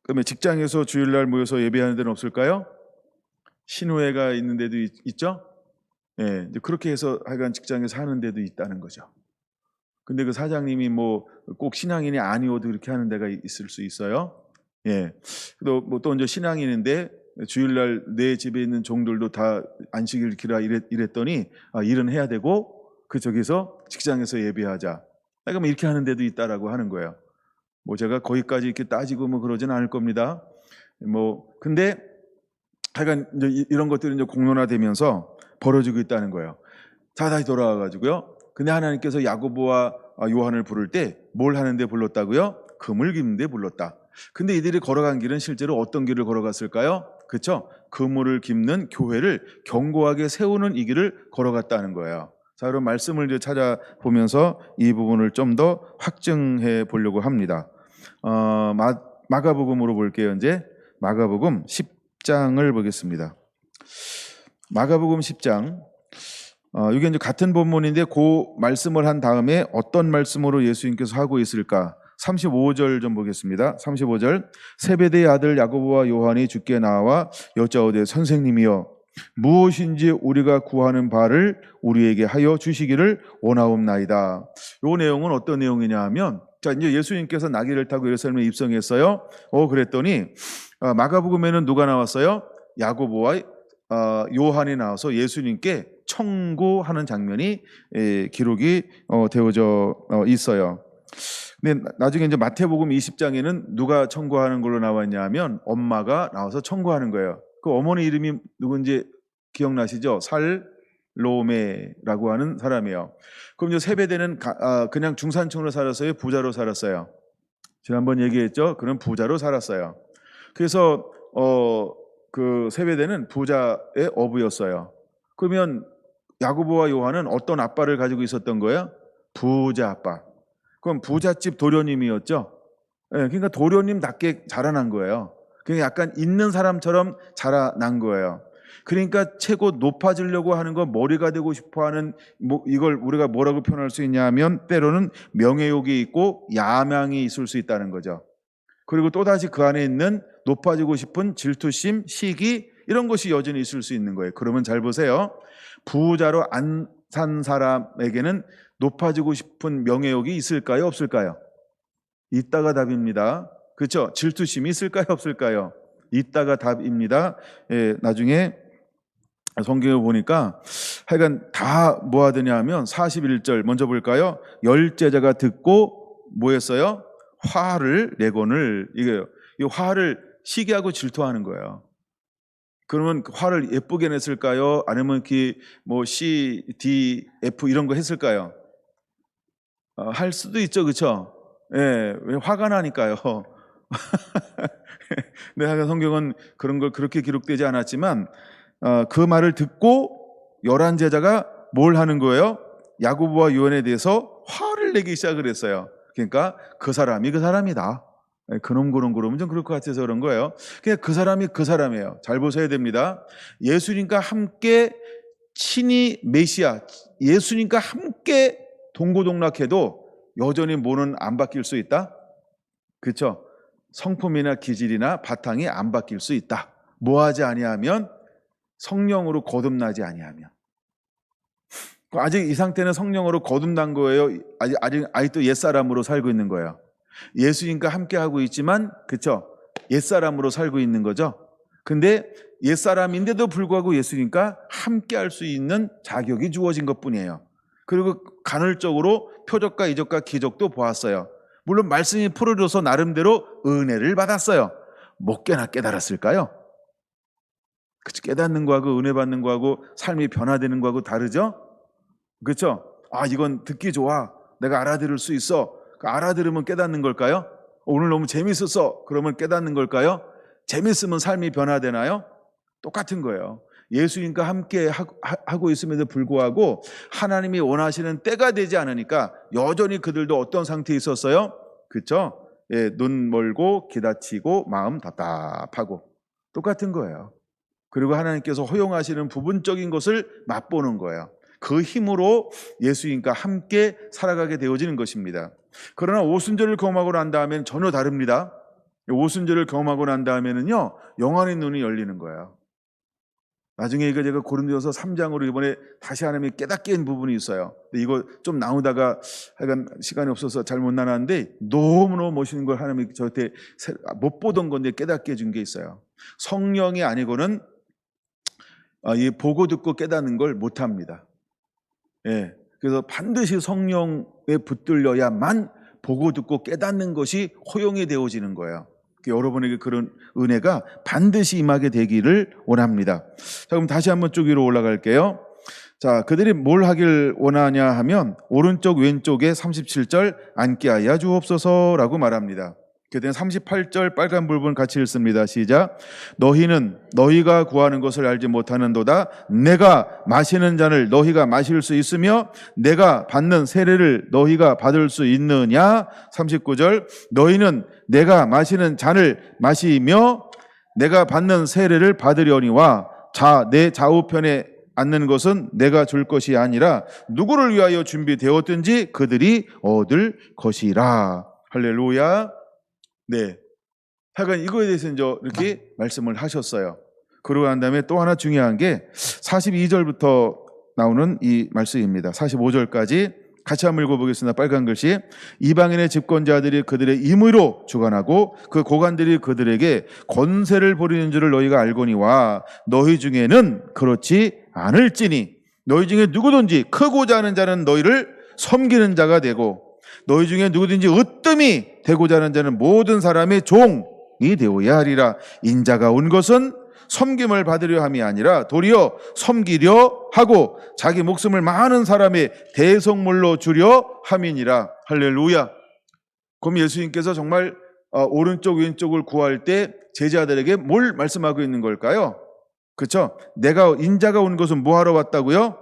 Speaker 1: 그러면 직장에서 주일날 모여서 예배하는 데는 없을까요? 신우회가 있는 데도 있죠? 예, 이제 그렇게 해서 하여간 직장에서 하는 데도 있다는 거죠. 근데 그 사장님이 뭐 꼭 신앙인이 아니어도 이렇게 하는 데가 있을 수 있어요. 예. 또 이제 신앙인인데 주일날 내 집에 있는 종들도 다 안식일 지키라 이랬더니 일은 해야 되고 저기서 직장에서 예배하자. 그러니까 이렇게 하는 데도 있다라고 하는 거예요. 뭐 제가 거기까지 이렇게 따지고 뭐 그러진 않을 겁니다. 뭐 근데 하여간 이제 이런 것들이 이제 공론화되면서 벌어지고 있다는 거예요. 자, 다시 돌아와 가지고요. 근데 하나님께서 야고보와 요한을 부를 때 뭘 하는데 불렀다고요? 금을 깁는데 불렀다. 근데 이들이 걸어간 길은 실제로 어떤 길을 걸어갔을까요? 그렇죠? 그물을 깁는 교회를 견고하게 세우는 이 길을 걸어갔다는 거예요. 자, 그럼 말씀을 이제 찾아보면서 이 부분을 좀 더 확증해 보려고 합니다. 마가복음으로 볼게요. 이제 마가복음 10장을 보겠습니다. 마가복음 10장. 이게 이제 같은 본문인데 그 말씀을 한 다음에 어떤 말씀으로 예수님께서 하고 있을까 35절 좀 보겠습니다. 35절. 세베대의 아들 야고보와 요한이 주께 나와 여짜오되 선생님이여 무엇인지 우리가 구하는 바를 우리에게 하여 주시기를 원하옵나이다. 이 내용은 어떤 내용이냐 하면, 자, 이제 예수님께서 나귀를 타고 예루살렘에 입성했어요. 그랬더니 마가복음에는 누가 나왔어요? 야고보와 요한이 나와서 예수님께 청구하는 장면이 기록이 되어져 있어요. 근데 나중에 이제 마태복음 20장에는 누가 청구하는 걸로 나왔냐면 엄마가 나와서 청구하는 거예요. 그 어머니 이름이 누군지 기억나시죠? 살로메라고 하는 사람이에요. 그럼 이제 세베대는 그냥 중산층으로 살았어요? 부자로 살았어요? 지난번 얘기했죠? 그럼 부자로 살았어요. 그래서 그 세베대는 부자의 어부였어요. 그러면 야고보와 요한은 어떤 아빠를 가지고 있었던 거예요? 부자 아빠. 그럼 부잣집 도련님이었죠. 그러니까 도련님답게 자라난 거예요. 그냥 약간 있는 사람처럼 자라난 거예요. 그러니까 최고 높아지려고 하는 거, 머리가 되고 싶어하는 이걸 우리가 뭐라고 표현할 수 있냐면 때로는 명예욕이 있고 야망이 있을 수 있다는 거죠. 그리고 또다시 그 안에 있는 높아지고 싶은 질투심, 시기 이런 것이 여전히 있을 수 있는 거예요. 그러면 잘 보세요. 부자로 안 산 사람에게는 높아지고 싶은 명예욕이 있을까요? 없을까요? 있다가 답입니다. 그렇죠? 질투심이 있을까요? 없을까요? 있다가 답입니다. 나중에 성경을 보니까 하여간 다 뭐 하더냐 하면 41절 먼저 볼까요? 열 제자가 듣고 뭐 했어요? 화를 내거늘, 이거요. 이 화를 시기하고 질투하는 거예요. 그러면 화를 예쁘게 냈을까요? 아니면 뭐 C, D, F 이런 거 했을까요? 할 수도 있죠, 그렇죠? 왜 화가 나니까요. 근데 성경은 그런 걸 그렇게 기록되지 않았지만 그 말을 듣고 11 제자가 뭘 하는 거예요? 야고보와 요한에 대해서 화를 내기 시작을 했어요. 그러니까 그 사람이 그 사람이다. 그놈 그러면 좀 그럴 것 같아서 그런 거예요. 그냥 그 사람이 그 사람이에요. 잘 보셔야 됩니다. 예수님과 함께 친히 메시아, 예수님과 함께 동고동락해도 여전히 뭐는 안 바뀔 수 있다? 그렇죠? 성품이나 기질이나 바탕이 안 바뀔 수 있다. 뭐하지 아니하면? 성령으로 거듭나지 아니하면. 아직 이 상태는 성령으로 거듭난 거예요. 아직도 옛사람으로 살고 있는 거예요. 예수님과 함께 하고 있지만, 그렇죠? 옛사람으로 살고 있는 거죠. 근데 옛사람인데도 불구하고 예수님과 함께 할 수 있는 자격이 주어진 것뿐이에요. 그리고 간헐적으로 표적과 이적과 기적도 보았어요. 물론 말씀이 풀어줘서 나름대로 은혜를 받았어요. 못 깨달았을까요? 그치, 깨닫는 거하고 은혜 받는 거하고 삶이 변화되는 거하고 다르죠? 그렇죠? 이건 듣기 좋아. 내가 알아들을 수 있어. 알아들으면 깨닫는 걸까요? 오늘 너무 재밌었어. 그러면 깨닫는 걸까요? 재밌으면 삶이 변화되나요? 똑같은 거예요. 예수님과 함께 하고 있음에도 불구하고 하나님이 원하시는 때가 되지 않으니까 여전히 그들도 어떤 상태에 있었어요? 그렇죠? 눈 멀고 기다치고 마음 답답하고 똑같은 거예요. 그리고 하나님께서 허용하시는 부분적인 것을 맛보는 거예요. 그 힘으로 예수님과 함께 살아가게 되어지는 것입니다. 그러나 오순절을 경험하고 난 다음에는 전혀 다릅니다. 오순절을 경험하고 난 다음에는요, 영안의 눈이 열리는 거예요. 나중에 이거 제가 고린도전서 3장으로 이번에 다시 하나님이 깨닫게 한 부분이 있어요. 근데 이거 좀 나오다가 하여간 시간이 없어서 잘 못 나눴는데 너무너무 멋있는 걸 하나님이 저한테 못 보던 건데 깨닫게 해준 게 있어요. 성령이 아니고는 이 보고 듣고 깨닫는 걸 못합니다. 그래서 반드시 성령에 붙들려야만 보고 듣고 깨닫는 것이 허용이 되어지는 거예요. 여러분에게 그런 은혜가 반드시 임하게 되기를 원합니다. 자, 그럼 다시 한번 쭉 위로 올라갈게요. 자, 그들이 뭘 하길 원하냐 하면 오른쪽 왼쪽에 37절 앉게 하여 주옵소서라고 말합니다. 그때는 38절 빨간 부분 같이 읽습니다. 시작. 너희는 너희가 구하는 것을 알지 못하는도다. 내가 마시는 잔을 너희가 마실 수 있으며 내가 받는 세례를 너희가 받을 수 있느냐. 39절 너희는 내가 마시는 잔을 마시며 내가 받는 세례를 받으려니와 내 좌우편에 앉는 것은 내가 줄 것이 아니라 누구를 위하여 준비되었든지 그들이 얻을 것이라. 할렐루야. 네. 하여간 이거에 대해서 이제 이렇게 말씀을 하셨어요. 그러고 난 다음에 또 하나 중요한 게 42절부터 나오는 이 말씀입니다. 45절까지 같이 한번 읽어보겠습니다. 빨간 글씨. 이방인의 집권자들이 그들의 임의로 주관하고 그 고관들이 그들에게 권세를 부리는 줄을 너희가 알거니와 너희 중에는 그렇지 않을지니 너희 중에 누구든지 크고자 하는 자는 너희를 섬기는 자가 되고 너희 중에 누구든지 으뜸이 되고자 하는 자는 모든 사람의 종이 되어야 하리라. 인자가 온 것은 섬김을 받으려 함이 아니라 도리어 섬기려 하고 자기 목숨을 많은 사람의 대속물로 주려 함이니라. 할렐루야. 그럼 예수님께서 정말 오른쪽 왼쪽을 구할 때 제자들에게 뭘 말씀하고 있는 걸까요? 그렇죠? 내가 인자가 온 것은 뭐 하러 왔다고요?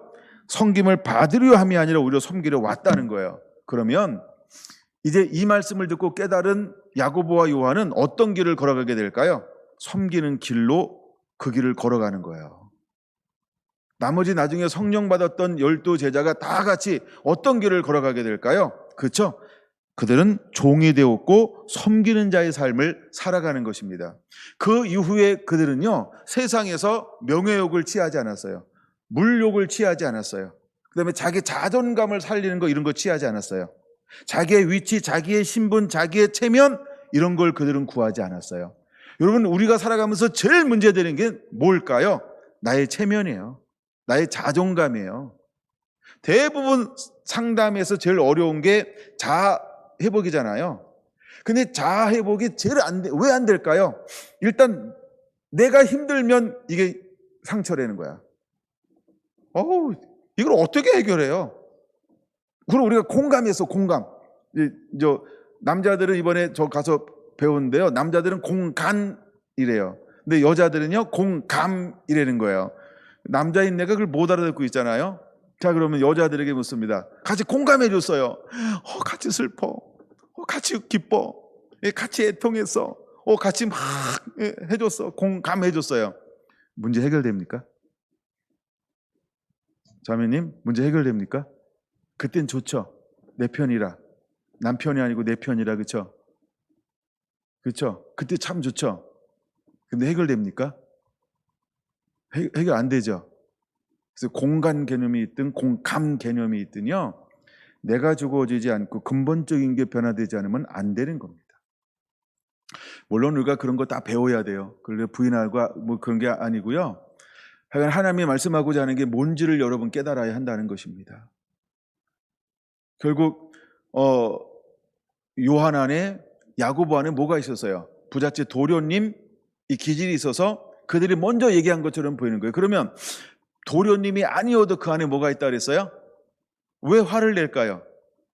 Speaker 1: 섬김을 받으려 함이 아니라 오히려 섬기려 왔다는 거예요. 그러면 이제 이 말씀을 듣고 깨달은 야고보와 요한은 어떤 길을 걸어가게 될까요? 섬기는 길로 그 길을 걸어가는 거예요. 나머지 나중에 성령 받았던 12 제자가 다 같이 어떤 길을 걸어가게 될까요? 그렇죠? 그들은 종이 되었고 섬기는 자의 삶을 살아가는 것입니다. 그 이후에 그들은요, 세상에서 명예욕을 취하지 않았어요. 물욕을 취하지 않았어요. 그다음에 자기 자존감을 살리는 거 이런 거 취하지 않았어요. 자기의 위치, 자기의 신분, 자기의 체면 이런 걸 그들은 구하지 않았어요. 여러분, 우리가 살아가면서 제일 문제되는 게 뭘까요? 나의 체면이에요. 나의 자존감이에요. 대부분 상담에서 제일 어려운 게 자아 회복이잖아요. 근데 자아 회복이 제일 왜 안 될까요? 일단 내가 힘들면 이게 상처라는 거야. 이걸 어떻게 해결해요? 그럼 우리가 공감했어, 공감. 남자들은 이번에 저 가서 배웠는데요. 남자들은 공간이래요. 근데 여자들은요, 공감이라는 거예요. 남자인 내가 그걸 못 알아듣고 있잖아요. 자, 그러면 여자들에게 묻습니다. 같이 공감해 줬어요. 같이 슬퍼. 같이 기뻐. 같이 애통했어. 같이 막 해줬어. 공감해 줬어요. 문제 해결됩니까? 자매님, 문제 해결됩니까? 그땐 좋죠. 내 편이라. 남편이 아니고 내 편이라. 그렇죠? 그렇죠? 그때 참 좋죠. 근데 해결됩니까? 해결 안 되죠. 그래서 공간 개념이 있든 공감 개념이 있든요, 내가 주어지지 않고 근본적인 게 변화되지 않으면 안 되는 겁니다. 물론 우리가 그런 거 다 배워야 돼요. 그런데 부인하고 뭐 그런 게 아니고요. 하여간 하나님이 말씀하고자 하는 게 뭔지를 여러분 깨달아야 한다는 것입니다. 결국 요한 안에, 야고보 안에 뭐가 있었어요? 부잣집 도련님 이 기질이 있어서 그들이 먼저 얘기한 것처럼 보이는 거예요. 그러면 도련님이 아니어도 그 안에 뭐가 있다 그랬어요? 왜 화를 낼까요?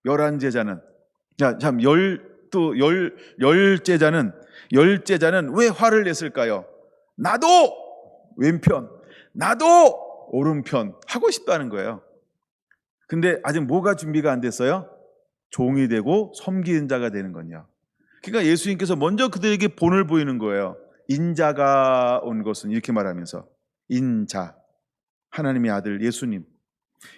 Speaker 1: 11제자는. 자, 참, 열 제자는 왜 화를 냈을까요? 나도 왼편, 나도 오른편 하고 싶다는 거예요. 근데 아직 뭐가 준비가 안 됐어요? 종이 되고 섬기는 자가 되는 거냐. 그러니까 예수님께서 먼저 그들에게 본을 보이는 거예요. 인자가 온 것은, 이렇게 말하면서, 인자, 하나님의 아들 예수님,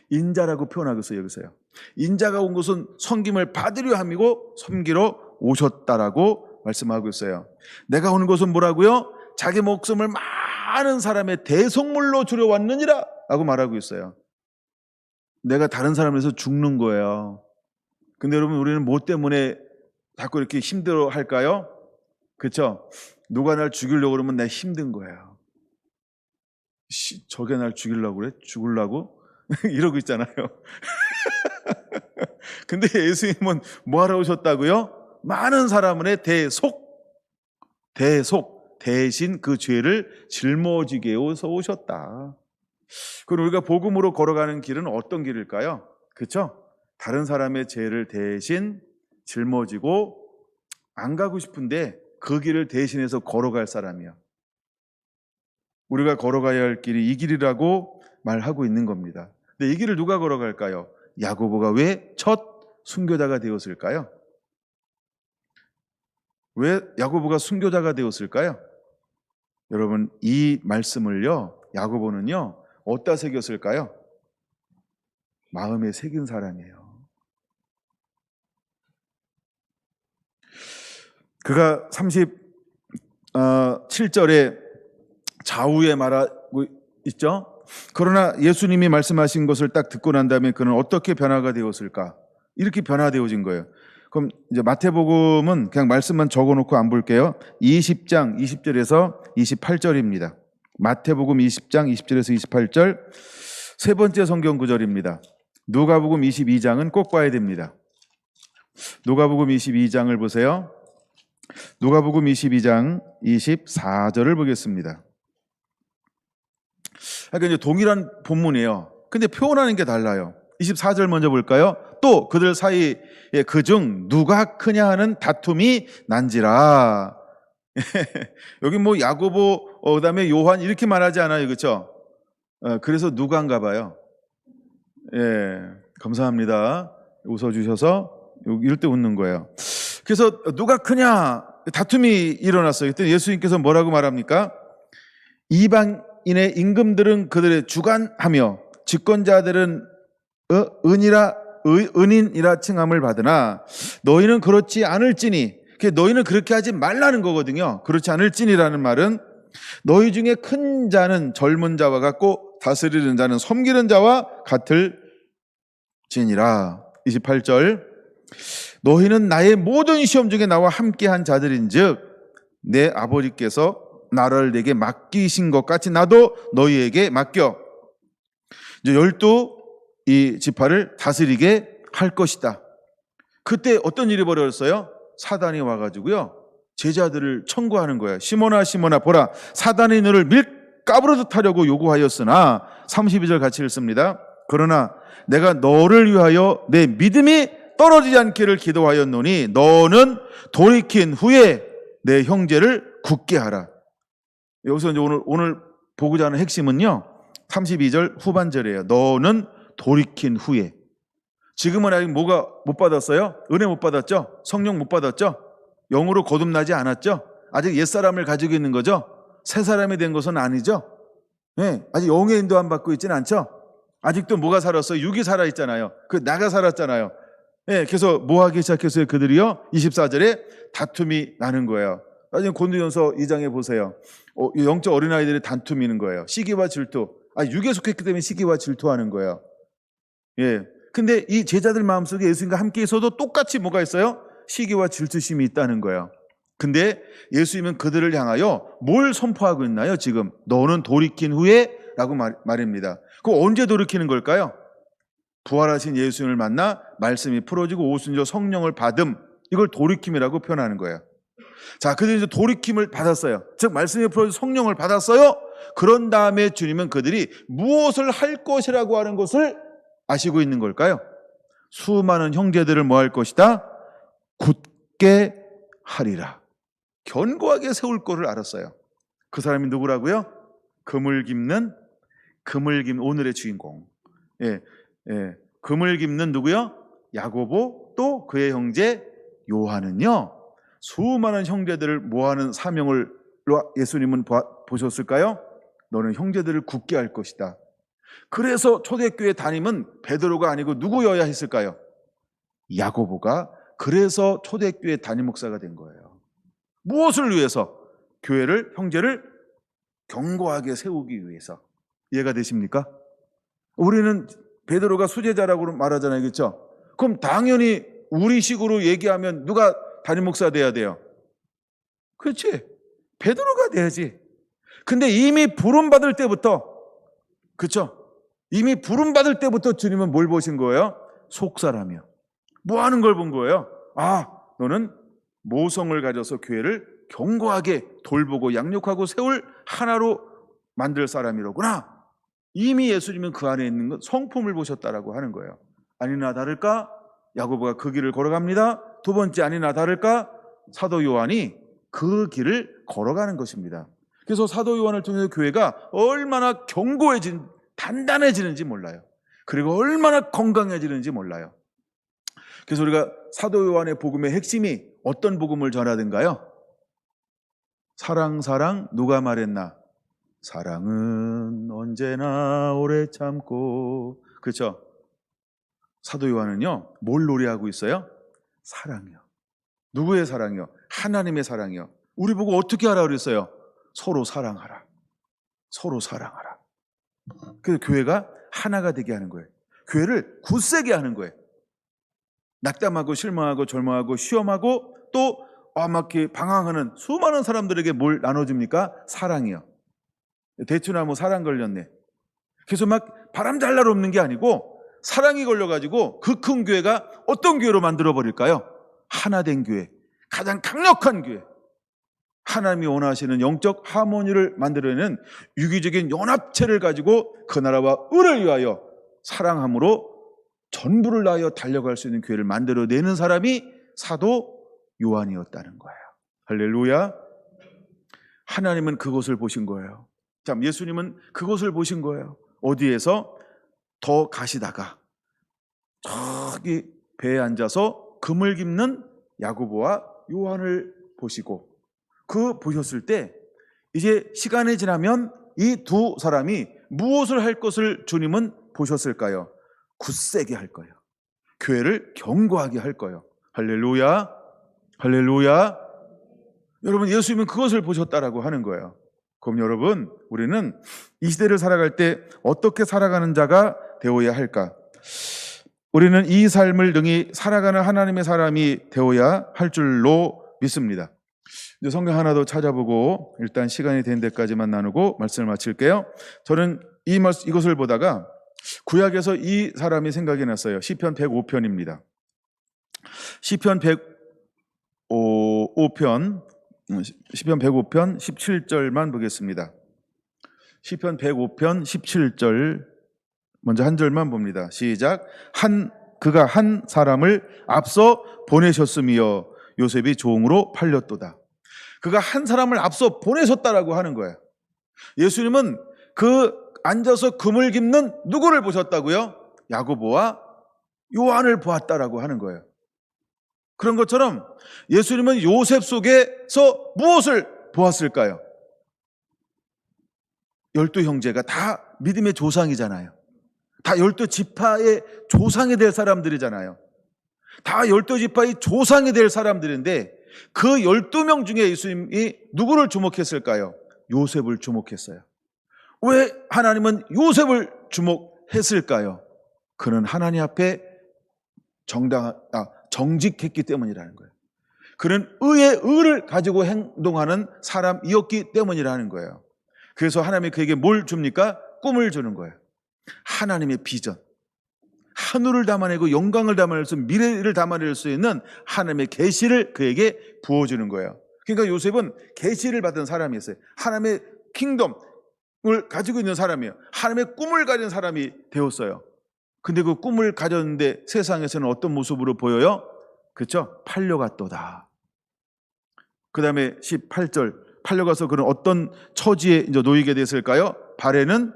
Speaker 1: 인자라고 표현하고 있어요. 여기서요. 인자가 온 것은 섬김을 받으려 함이고 섬기러 오셨다라고 말씀하고 있어요. 내가 온 것은 뭐라고요? 자기 목숨을 많은 사람의 대속물로 주려 왔느니라 라고 말하고 있어요. 내가 다른 사람을 위해서 죽는 거예요. 근데 여러분, 우리는 뭐 때문에 자꾸 이렇게 힘들어 할까요? 그렇죠? 누가 날 죽이려고 그러면 내가 힘든 거예요. 저게 날 죽이려고 그래? 죽으려고? 이러고 있잖아요. 근데 예수님은 뭐 하러 오셨다고요? 많은 사람의 대신 그 죄를 짊어지게 해서 오셨다. 그럼 우리가 복음으로 걸어가는 길은 어떤 길일까요? 그렇죠? 다른 사람의 죄를 대신 짊어지고 안 가고 싶은데 그 길을 대신해서 걸어갈 사람이요. 우리가 걸어가야 할 길이 이 길이라고 말하고 있는 겁니다. 근데 이 길을 누가 걸어갈까요? 야고보가 왜 첫 순교자가 되었을까요? 왜 야고보가 순교자가 되었을까요? 여러분, 이 말씀을요, 야고보는요, 어디다 새겼을까요? 마음에 새긴 사람이에요. 그가 37절에 좌우에 말하고 있죠. 그러나 예수님이 말씀하신 것을 딱 듣고 난 다음에 그는 어떻게 변화가 되었을까? 이렇게 변화되어진 거예요. 그럼 이제 마태복음은 그냥 말씀만 적어놓고 안 볼게요. 20장 20절에서 28절입니다. 마태복음 20장 20절에서 28절 세 번째 성경 구절입니다. 누가복음 22장은 꼭 봐야 됩니다. 누가복음 22장을 보세요. 누가복음 22장 24절을 보겠습니다. 그러니까 이제 동일한 본문이에요. 근데 표현하는 게 달라요. 24절 먼저 볼까요? 또 그들 사이에 그중 누가 크냐 하는 다툼이 난지라. 여기 뭐 야고보 그다음에 요한 이렇게 말하지 않아요. 그렇죠? 그래서 누가인가 봐요. 예. 감사합니다. 웃어 주셔서 이럴 때 웃는 거예요. 그래서 누가 크냐 다툼이 일어났어요. 그때 예수님께서 뭐라고 말합니까? 이방인의 임금들은 그들의 주관하며 집권자들은 은인이라 칭함을 받으나 너희는 그렇지 않을지니, 너희는 그렇게 하지 말라는 거거든요. 그렇지 않을지니라는 말은 너희 중에 큰 자는 젊은 자와 같고 다스리는 자는 섬기는 자와 같을지니라. 28절 너희는 나의 모든 시험 중에 나와 함께한 자들인즉 내 아버지께서 나를 내게 맡기신 것 같이 나도 너희에게 맡겨 이제 12 지파를 다스리게 할 것이다. 그때 어떤 일이 벌어졌어요? 사단이 와가지고요 제자들을 청구하는 거예요. 시몬아 시몬아 보라 사단이 너를 밀가부르듯 하려고 요구하였으나 32절 같이 읽습니다. 그러나 내가 너를 위하여 내 믿음이 떨어지지 않기를 기도하였노니 너는 돌이킨 후에 내 형제를 굳게 하라. 여기서 이제 오늘 보고자 하는 핵심은요 32절 후반절이에요. 너는 돌이킨 후에. 지금은 아직 뭐가 못 받았어요? 은혜 못 받았죠? 성령 못 받았죠? 영으로 거듭나지 않았죠? 아직 옛사람을 가지고 있는 거죠? 새 사람이 된 것은 아니죠? 네, 아직 영의 인도함 받고 있지는 않죠? 아직도 뭐가 살았어요? 육이 살아있잖아요. 그 나가 살았잖아요. 네, 그래서 뭐 하기 시작했어요? 그들이요 24절에 다툼이 나는 거예요. 나중에 고린도전서 2장에 보세요. 영적 어린아이들이 다툼이는 거예요. 시기와 질투. 육에 속했기 때문에 시기와 질투하는 거예요. 예. 근데 이 제자들 마음속에 예수님과 함께 있어도 똑같이 뭐가 있어요? 시기와 질투심이 있다는 거예요. 근데 예수님은 그들을 향하여 뭘 선포하고 있나요? 지금 너는 돌이킨 후에 라고 말입니다. 그럼 언제 돌이키는 걸까요? 부활하신 예수님을 만나 말씀이 풀어지고 오순절 성령을 받음, 이걸 돌이킴이라고 표현하는 거예요. 자, 그들이 이제 돌이킴을 받았어요. 즉 말씀이 풀어진 성령을 받았어요. 그런 다음에 주님은 그들이 무엇을 할 것이라고 하는 것을 아시고 있는 걸까요? 수많은 형제들을 뭐 할 것이다? 굳게 하리라. 견고하게 세울 거를 알았어요. 그 사람이 누구라고요? 금을 깁는 오늘의 주인공. 예, 금을 깁는 누구요? 야고보 또 그의 형제 요한은요. 수많은 형제들을 모아는 사명을 예수님은 보셨을까요? 너는 형제들을 굳게 할 것이다. 그래서 초대교회 담임은 베드로가 아니고 누구여야 했을까요? 야고보가. 그래서 초대교회 담임 목사가 된 거예요. 무엇을 위해서? 교회를, 형제를 견고하게 세우기 위해서. 이해가 되십니까? 우리는 베드로가 수제자라고 말하잖아요. 그렇죠? 그럼 당연히 우리식으로 얘기하면 누가 담임 목사 돼야 돼요? 그렇지. 베드로가 돼야지. 근데 이미 부름받을 때부터, 그렇죠? 이미 부름받을 때부터 주님은 뭘 보신 거예요? 속사람이요. 뭐 하는 걸 본 거예요? 너는 모성을 가져서 교회를 견고하게 돌보고 양육하고 세울 하나로 만들 사람이로구나. 이미 예수님은 그 안에 있는 것, 성품을 보셨다라고 하는 거예요. 아니나 다를까? 야고보가 그 길을 걸어갑니다. 두 번째, 아니나 다를까? 사도 요한이 그 길을 걸어가는 것입니다. 그래서 사도 요한을 통해서 교회가 얼마나 단단해지는지 몰라요. 그리고 얼마나 건강해지는지 몰라요. 그래서 우리가 사도 요한의 복음의 핵심이 어떤 복음을 전하든가요? 사랑 누가 말했나? 사랑은 언제나 오래 참고. 그렇죠? 사도 요한은요 뭘 노래하고 있어요? 사랑이요. 누구의 사랑이요? 하나님의 사랑이요. 우리 보고 어떻게 하라 그랬어요? 서로 사랑하라. 서로 사랑하라. 그래서 교회가 하나가 되게 하는 거예요. 교회를 굳세게 하는 거예요. 낙담하고 실망하고 절망하고 시험하고 또 막 이렇게 방황하는 수많은 사람들에게 뭘 나눠줍니까? 사랑이요. 대추나무 사랑 걸렸네. 그래서 막 바람 잘 날 없는 게 아니고 사랑이 걸려가지고 그 큰 교회가 어떤 교회로 만들어버릴까요? 하나된 교회, 가장 강력한 교회. 하나님이 원하시는 영적 하모니를 만들어내는 유기적인 연합체를 가지고 그 나라와 을을 위하여 사랑함으로 전부를 다하여 달려갈 수 있는 교회를 만들어내는 사람이 사도 요한이었다는 거예요. 할렐루야. 하나님은 그것을 보신 거예요. 참, 예수님은 그것을 보신 거예요. 어디에서? 더 가시다가 저기 배에 앉아서 금을 깁는 야고보와 요한을 보시고, 그 보셨을 때 이제 시간이 지나면 이 두 사람이 무엇을 할 것을 주님은 보셨을까요? 굳세게 할 거예요. 교회를 견고하게 할 거예요. 할렐루야. 할렐루야. 여러분, 예수님은 그것을 보셨다라고 하는 거예요. 그럼 여러분, 우리는 이 시대를 살아갈 때 어떻게 살아가는 자가 되어야 할까? 우리는 이 삶을 능히 살아가는 하나님의 사람이 되어야 할 줄로 믿습니다. 이제 성경 하나 더 찾아보고 일단 시간이 된 데까지만 나누고 말씀을 마칠게요. 저는 이것을 보다가 구약에서 이 사람이 생각이 났어요. 시편 105편입니다. 시편 105편 17절만 보겠습니다. 시편 105편 17절 먼저 한 절만 봅니다. 시작. 그가 한 사람을 앞서 보내셨으며 요셉이 종으로 팔렸도다. 그가 한 사람을 앞서 보내셨다라고 하는 거예요. 예수님은 그 앉아서 금을 깁는 누구를 보셨다고요? 야고보와 요한을 보았다라고 하는 거예요. 그런 것처럼 예수님은 요셉 속에서 무엇을 보았을까요? 12형제가 다 믿음의 조상이잖아요. 다 12지파의 조상이 될 사람들이잖아요. 다 12지파의 조상이 될 사람들인데 그 12명 중에 예수님이 누구를 주목했을까요? 요셉을 주목했어요. 왜 하나님은 요셉을 주목했을까요? 그는 하나님 앞에 정직했기 때문이라는 거예요. 그는 의의 의를 가지고 행동하는 사람이었기 때문이라는 거예요. 그래서 하나님이 그에게 뭘 줍니까? 꿈을 주는 거예요. 하나님의 비전, 하늘을 담아내고 영광을 담아낼 수, 미래를 담아낼 수 있는 하나님의 계시를 그에게 부어주는 거예요. 그러니까 요셉은 계시를 받은 사람이었어요. 하나님의 킹덤을 가지고 있는 사람이에요. 하나님의 꿈을 가진 사람이 되었어요. 근데 그 꿈을 가졌는데 세상에서는 어떤 모습으로 보여요? 그렇죠? 팔려갔도다. 그 다음에 18절, 팔려가서 그는 어떤 처지에 이제 놓이게 됐을까요? 발에는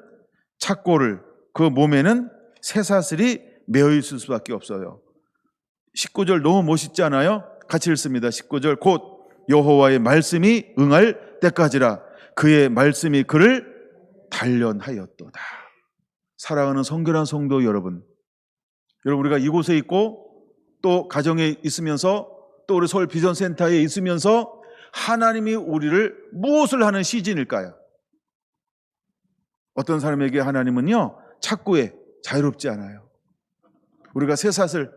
Speaker 1: 착고를, 그 몸에는 쇠사슬이 매어 있을 수밖에 없어요. 19절 너무 멋있지 않아요? 같이 읽습니다. 19절, 곧 여호와의 말씀이 응할 때까지라 그의 말씀이 그를 단련하였도다. 사랑하는 성결한 성도 여러분, 우리가 이곳에 있고 또 가정에 있으면서 또 우리 서울 비전센터에 있으면서 하나님이 우리를 무엇을 하는 시즌일까요? 어떤 사람에게 하나님은요, 착고에 자유롭지 않아요. 우리가 쇠사슬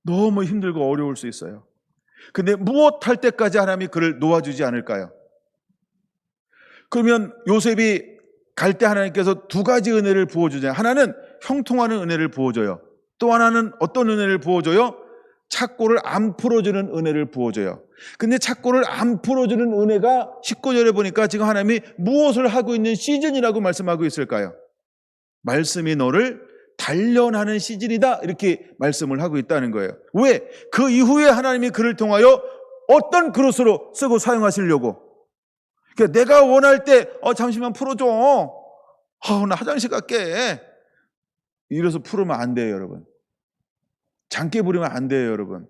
Speaker 1: 너무 힘들고 어려울 수 있어요. 근데 무엇 할 때까지 하나님이 그를 놓아주지 않을까요? 그러면 요셉이 갈 때 하나님께서 두 가지 은혜를 부어주잖아요. 하나는 형통하는 은혜를 부어줘요. 또 하나는 어떤 은혜를 부어줘요? 착고를 안 풀어주는 은혜를 부어줘요. 근데 착고를 안 풀어주는 은혜가 19절에 보니까 지금 하나님이 무엇을 하고 있는 시즌이라고 말씀하고 있을까요? 말씀이 너를 단련하는 시즌이다, 이렇게 말씀을 하고 있다는 거예요. 왜? 그 이후에 하나님이 그를 통하여 어떤 그릇으로 쓰고 사용하시려고. 그러니까 내가 원할 때 잠시만 풀어줘, 나 화장실 갈게, 이래서 풀으면 안 돼요, 여러분. 장깨 부리면 안 돼요, 여러분.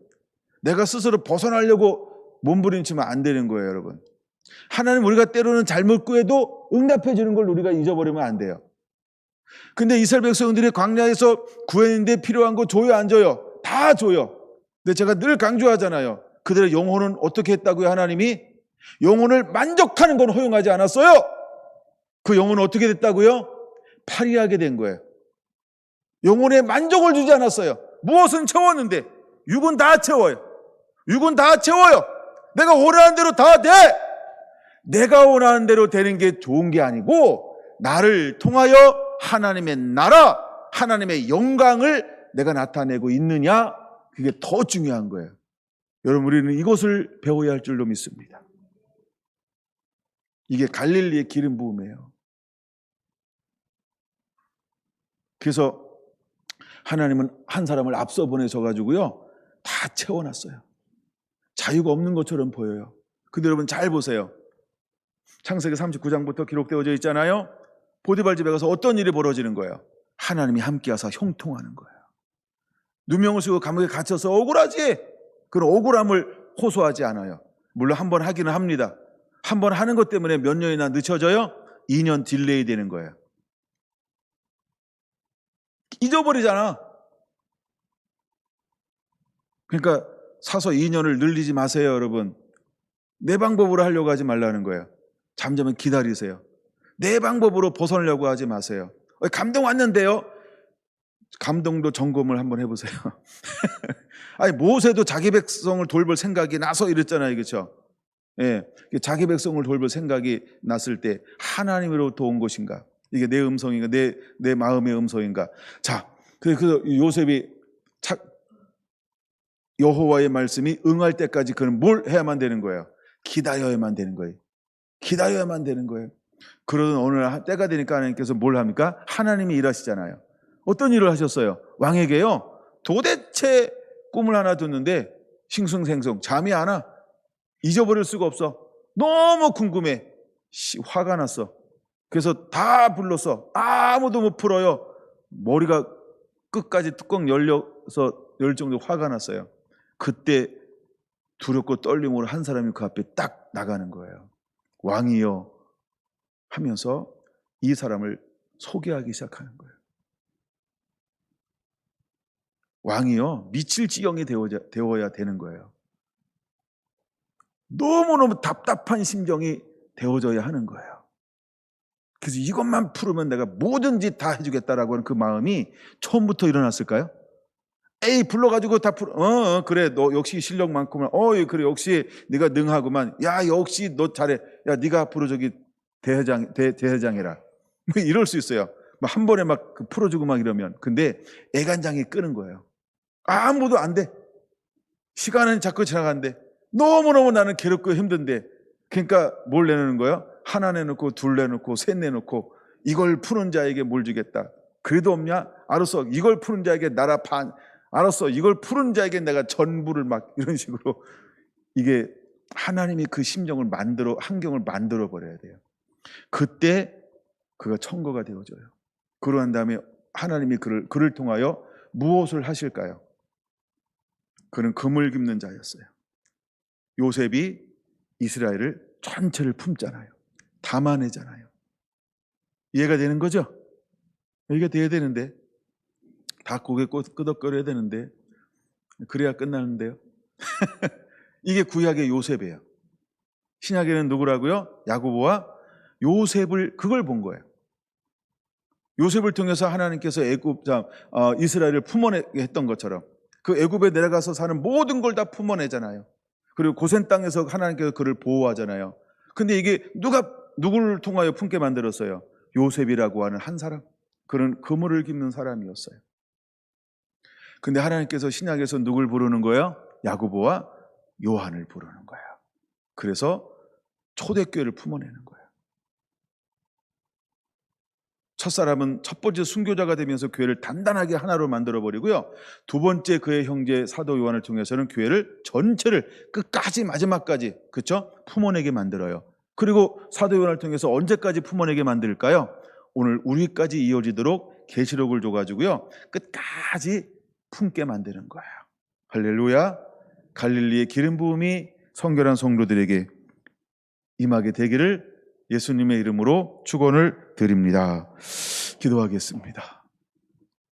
Speaker 1: 내가 스스로 벗어나려고 몸부림치면 안 되는 거예요, 여러분. 하나님, 우리가 때로는 잘못 구해도 응답해 주는 걸 우리가 잊어버리면 안 돼요. 근데 이스라엘 백성들이 광야에서 구했는데 필요한 거 줘요, 안 줘요? 다 줘요. 근데 제가 늘 강조하잖아요. 그들의 영혼은 어떻게 했다고요? 하나님이 영혼을 만족하는 건 허용하지 않았어요. 그 영혼은 어떻게 됐다고요? 파리하게 된 거예요. 영혼에 만족을 주지 않았어요. 무엇은 채웠는데 육은 다 채워요. 육은 다 채워요. 내가 원하는 대로 다 돼. 내가 원하는 대로 되는 게 좋은 게 아니고 나를 통하여 하나님의 나라, 하나님의 영광을 내가 나타내고 있느냐, 그게 더 중요한 거예요. 여러분, 우리는 이것을 배워야 할 줄로 믿습니다. 이게 갈릴리의 기름 부음이에요. 그래서 하나님은 한 사람을 앞서 보내셔 가지고요 다 채워놨어요. 자유가 없는 것처럼 보여요. 근데 여러분 잘 보세요. 창세기 39장부터 기록되어져 있잖아요. 보디발 집에 가서 어떤 일이 벌어지는 거예요? 하나님이 함께하사 형통하는 거예요. 누명을 쓰고 감옥에 갇혀서 억울하지? 그런 억울함을 호소하지 않아요. 물론 한 번 하기는 합니다. 한 번 하는 것 때문에 몇 년이나 늦춰져요? 2년 딜레이 되는 거예요. 잊어버리잖아. 그러니까 사서 2년을 늘리지 마세요, 여러분. 내 방법으로 하려고 하지 말라는 거예요. 잠잠히 기다리세요. 내 방법으로 벗어나려고 하지 마세요. 감동 왔는데요? 감동도 점검을 한번 해보세요. 아니, 모세도 자기 백성을 돌볼 생각이 나서 이랬잖아요, 그렇죠? 예, 자기 백성을 돌볼 생각이 났을 때 하나님으로부터 온 것인가? 이게 내 음성인가? 내 마음의 음성인가? 자, 그 요셉이 여호와의 말씀이 응할 때까지 그는 뭘 해야만 되는 거예요? 기다려야만 되는 거예요. 기다려야만 되는 거예요. 그러던 어느 때가 되니까 하나님께서 뭘 합니까? 하나님이 일하시잖아요. 어떤 일을 하셨어요? 왕에게요, 도대체 꿈을 하나 뒀는데 싱숭생숭 잠이 안 와. 잊어버릴 수가 없어. 너무 궁금해. 화가 났어. 그래서 다 불렀어. 아무도 못 풀어요. 머리가 끝까지 뚜껑 열려서 열 정도 화가 났어요. 그때 두렵고 떨림으로 한 사람이 그 앞에 딱 나가는 거예요. 왕이여 하면서 이 사람을 소개하기 시작하는 거예요. 왕이요, 미칠 지경이 되어야 되는 거예요. 너무너무 답답한 심정이 되어져야 하는 거예요. 그래서 이것만 풀으면 내가 뭐든지 다 해주겠다라고 하는 그 마음이 처음부터 일어났을까요? 에이, 불러가지고 다 풀어. 그래, 너 역시 실력 많구만. 그래, 역시 네가 능하구만. 야, 역시 너 잘해. 야, 네가 앞으로 저기 대회장해라. 뭐 이럴 수 있어요. 한 번에 막 풀어주고 막 이러면. 근데 애간장이 끄는 거예요. 아무도 안 돼. 시간은 자꾸 지나가는데 너무너무 나는 괴롭고 힘든데, 그러니까 뭘 내놓는 거예요? 하나 내놓고 둘 내놓고 셋 내놓고 이걸 푸는 자에게 뭘 주겠다. 그래도 없냐? 알았어. 이걸 푸는 자에게 나라 반. 알았어. 이걸 푸는 자에게 내가 전부를 막 이런 식으로. 이게 하나님이 그 심정을 환경을 만들어 버려야 돼요. 그때 그가 청거가 되어져요. 그러한 다음에 하나님이 그를 통하여 무엇을 하실까요? 그는 금을 깁는 자였어요. 요셉이 이스라엘을 전체를 품잖아요. 담아내잖아요. 이해가 되는 거죠? 이게 돼야 되는데, 다 고개 끄덕거려야 되는데, 그래야 끝나는데요. 이게 구약의 요셉이에요. 신약에는 누구라고요? 야고보와 요셉을, 그걸 본 거예요. 요셉을 통해서 하나님께서 이스라엘을 품어내게 했던 것처럼 그 애굽에 내려가서 사는 모든 걸 다 품어내잖아요. 그리고 고센 땅에서 하나님께서 그를 보호하잖아요. 근데 이게 누구를 통하여 품게 만들었어요? 요셉이라고 하는 한 사람. 그는 그물을 깁는 사람이었어요. 근데 하나님께서 신약에서 누굴 부르는 거예요? 야고보와 요한을 부르는 거예요. 그래서 초대교회를 품어내는 거예요. 첫사람은 첫 번째 순교자가 되면서 교회를 단단하게 하나로 만들어버리고요. 두 번째 그의 형제 사도 요한을 통해서는 교회를 전체를 끝까지 마지막까지, 그렇죠? 품어내게 만들어요. 그리고 사도 요한을 통해서 언제까지 품어내게 만들까요? 오늘 우리까지 이어지도록 계시록을 줘가지고요, 끝까지 품게 만드는 거예요. 할렐루야. 갈릴리의 기름 부음이 성결한 성도들에게 임하게 되기를 예수님의 이름으로 축원을 드립니다. 기도하겠습니다.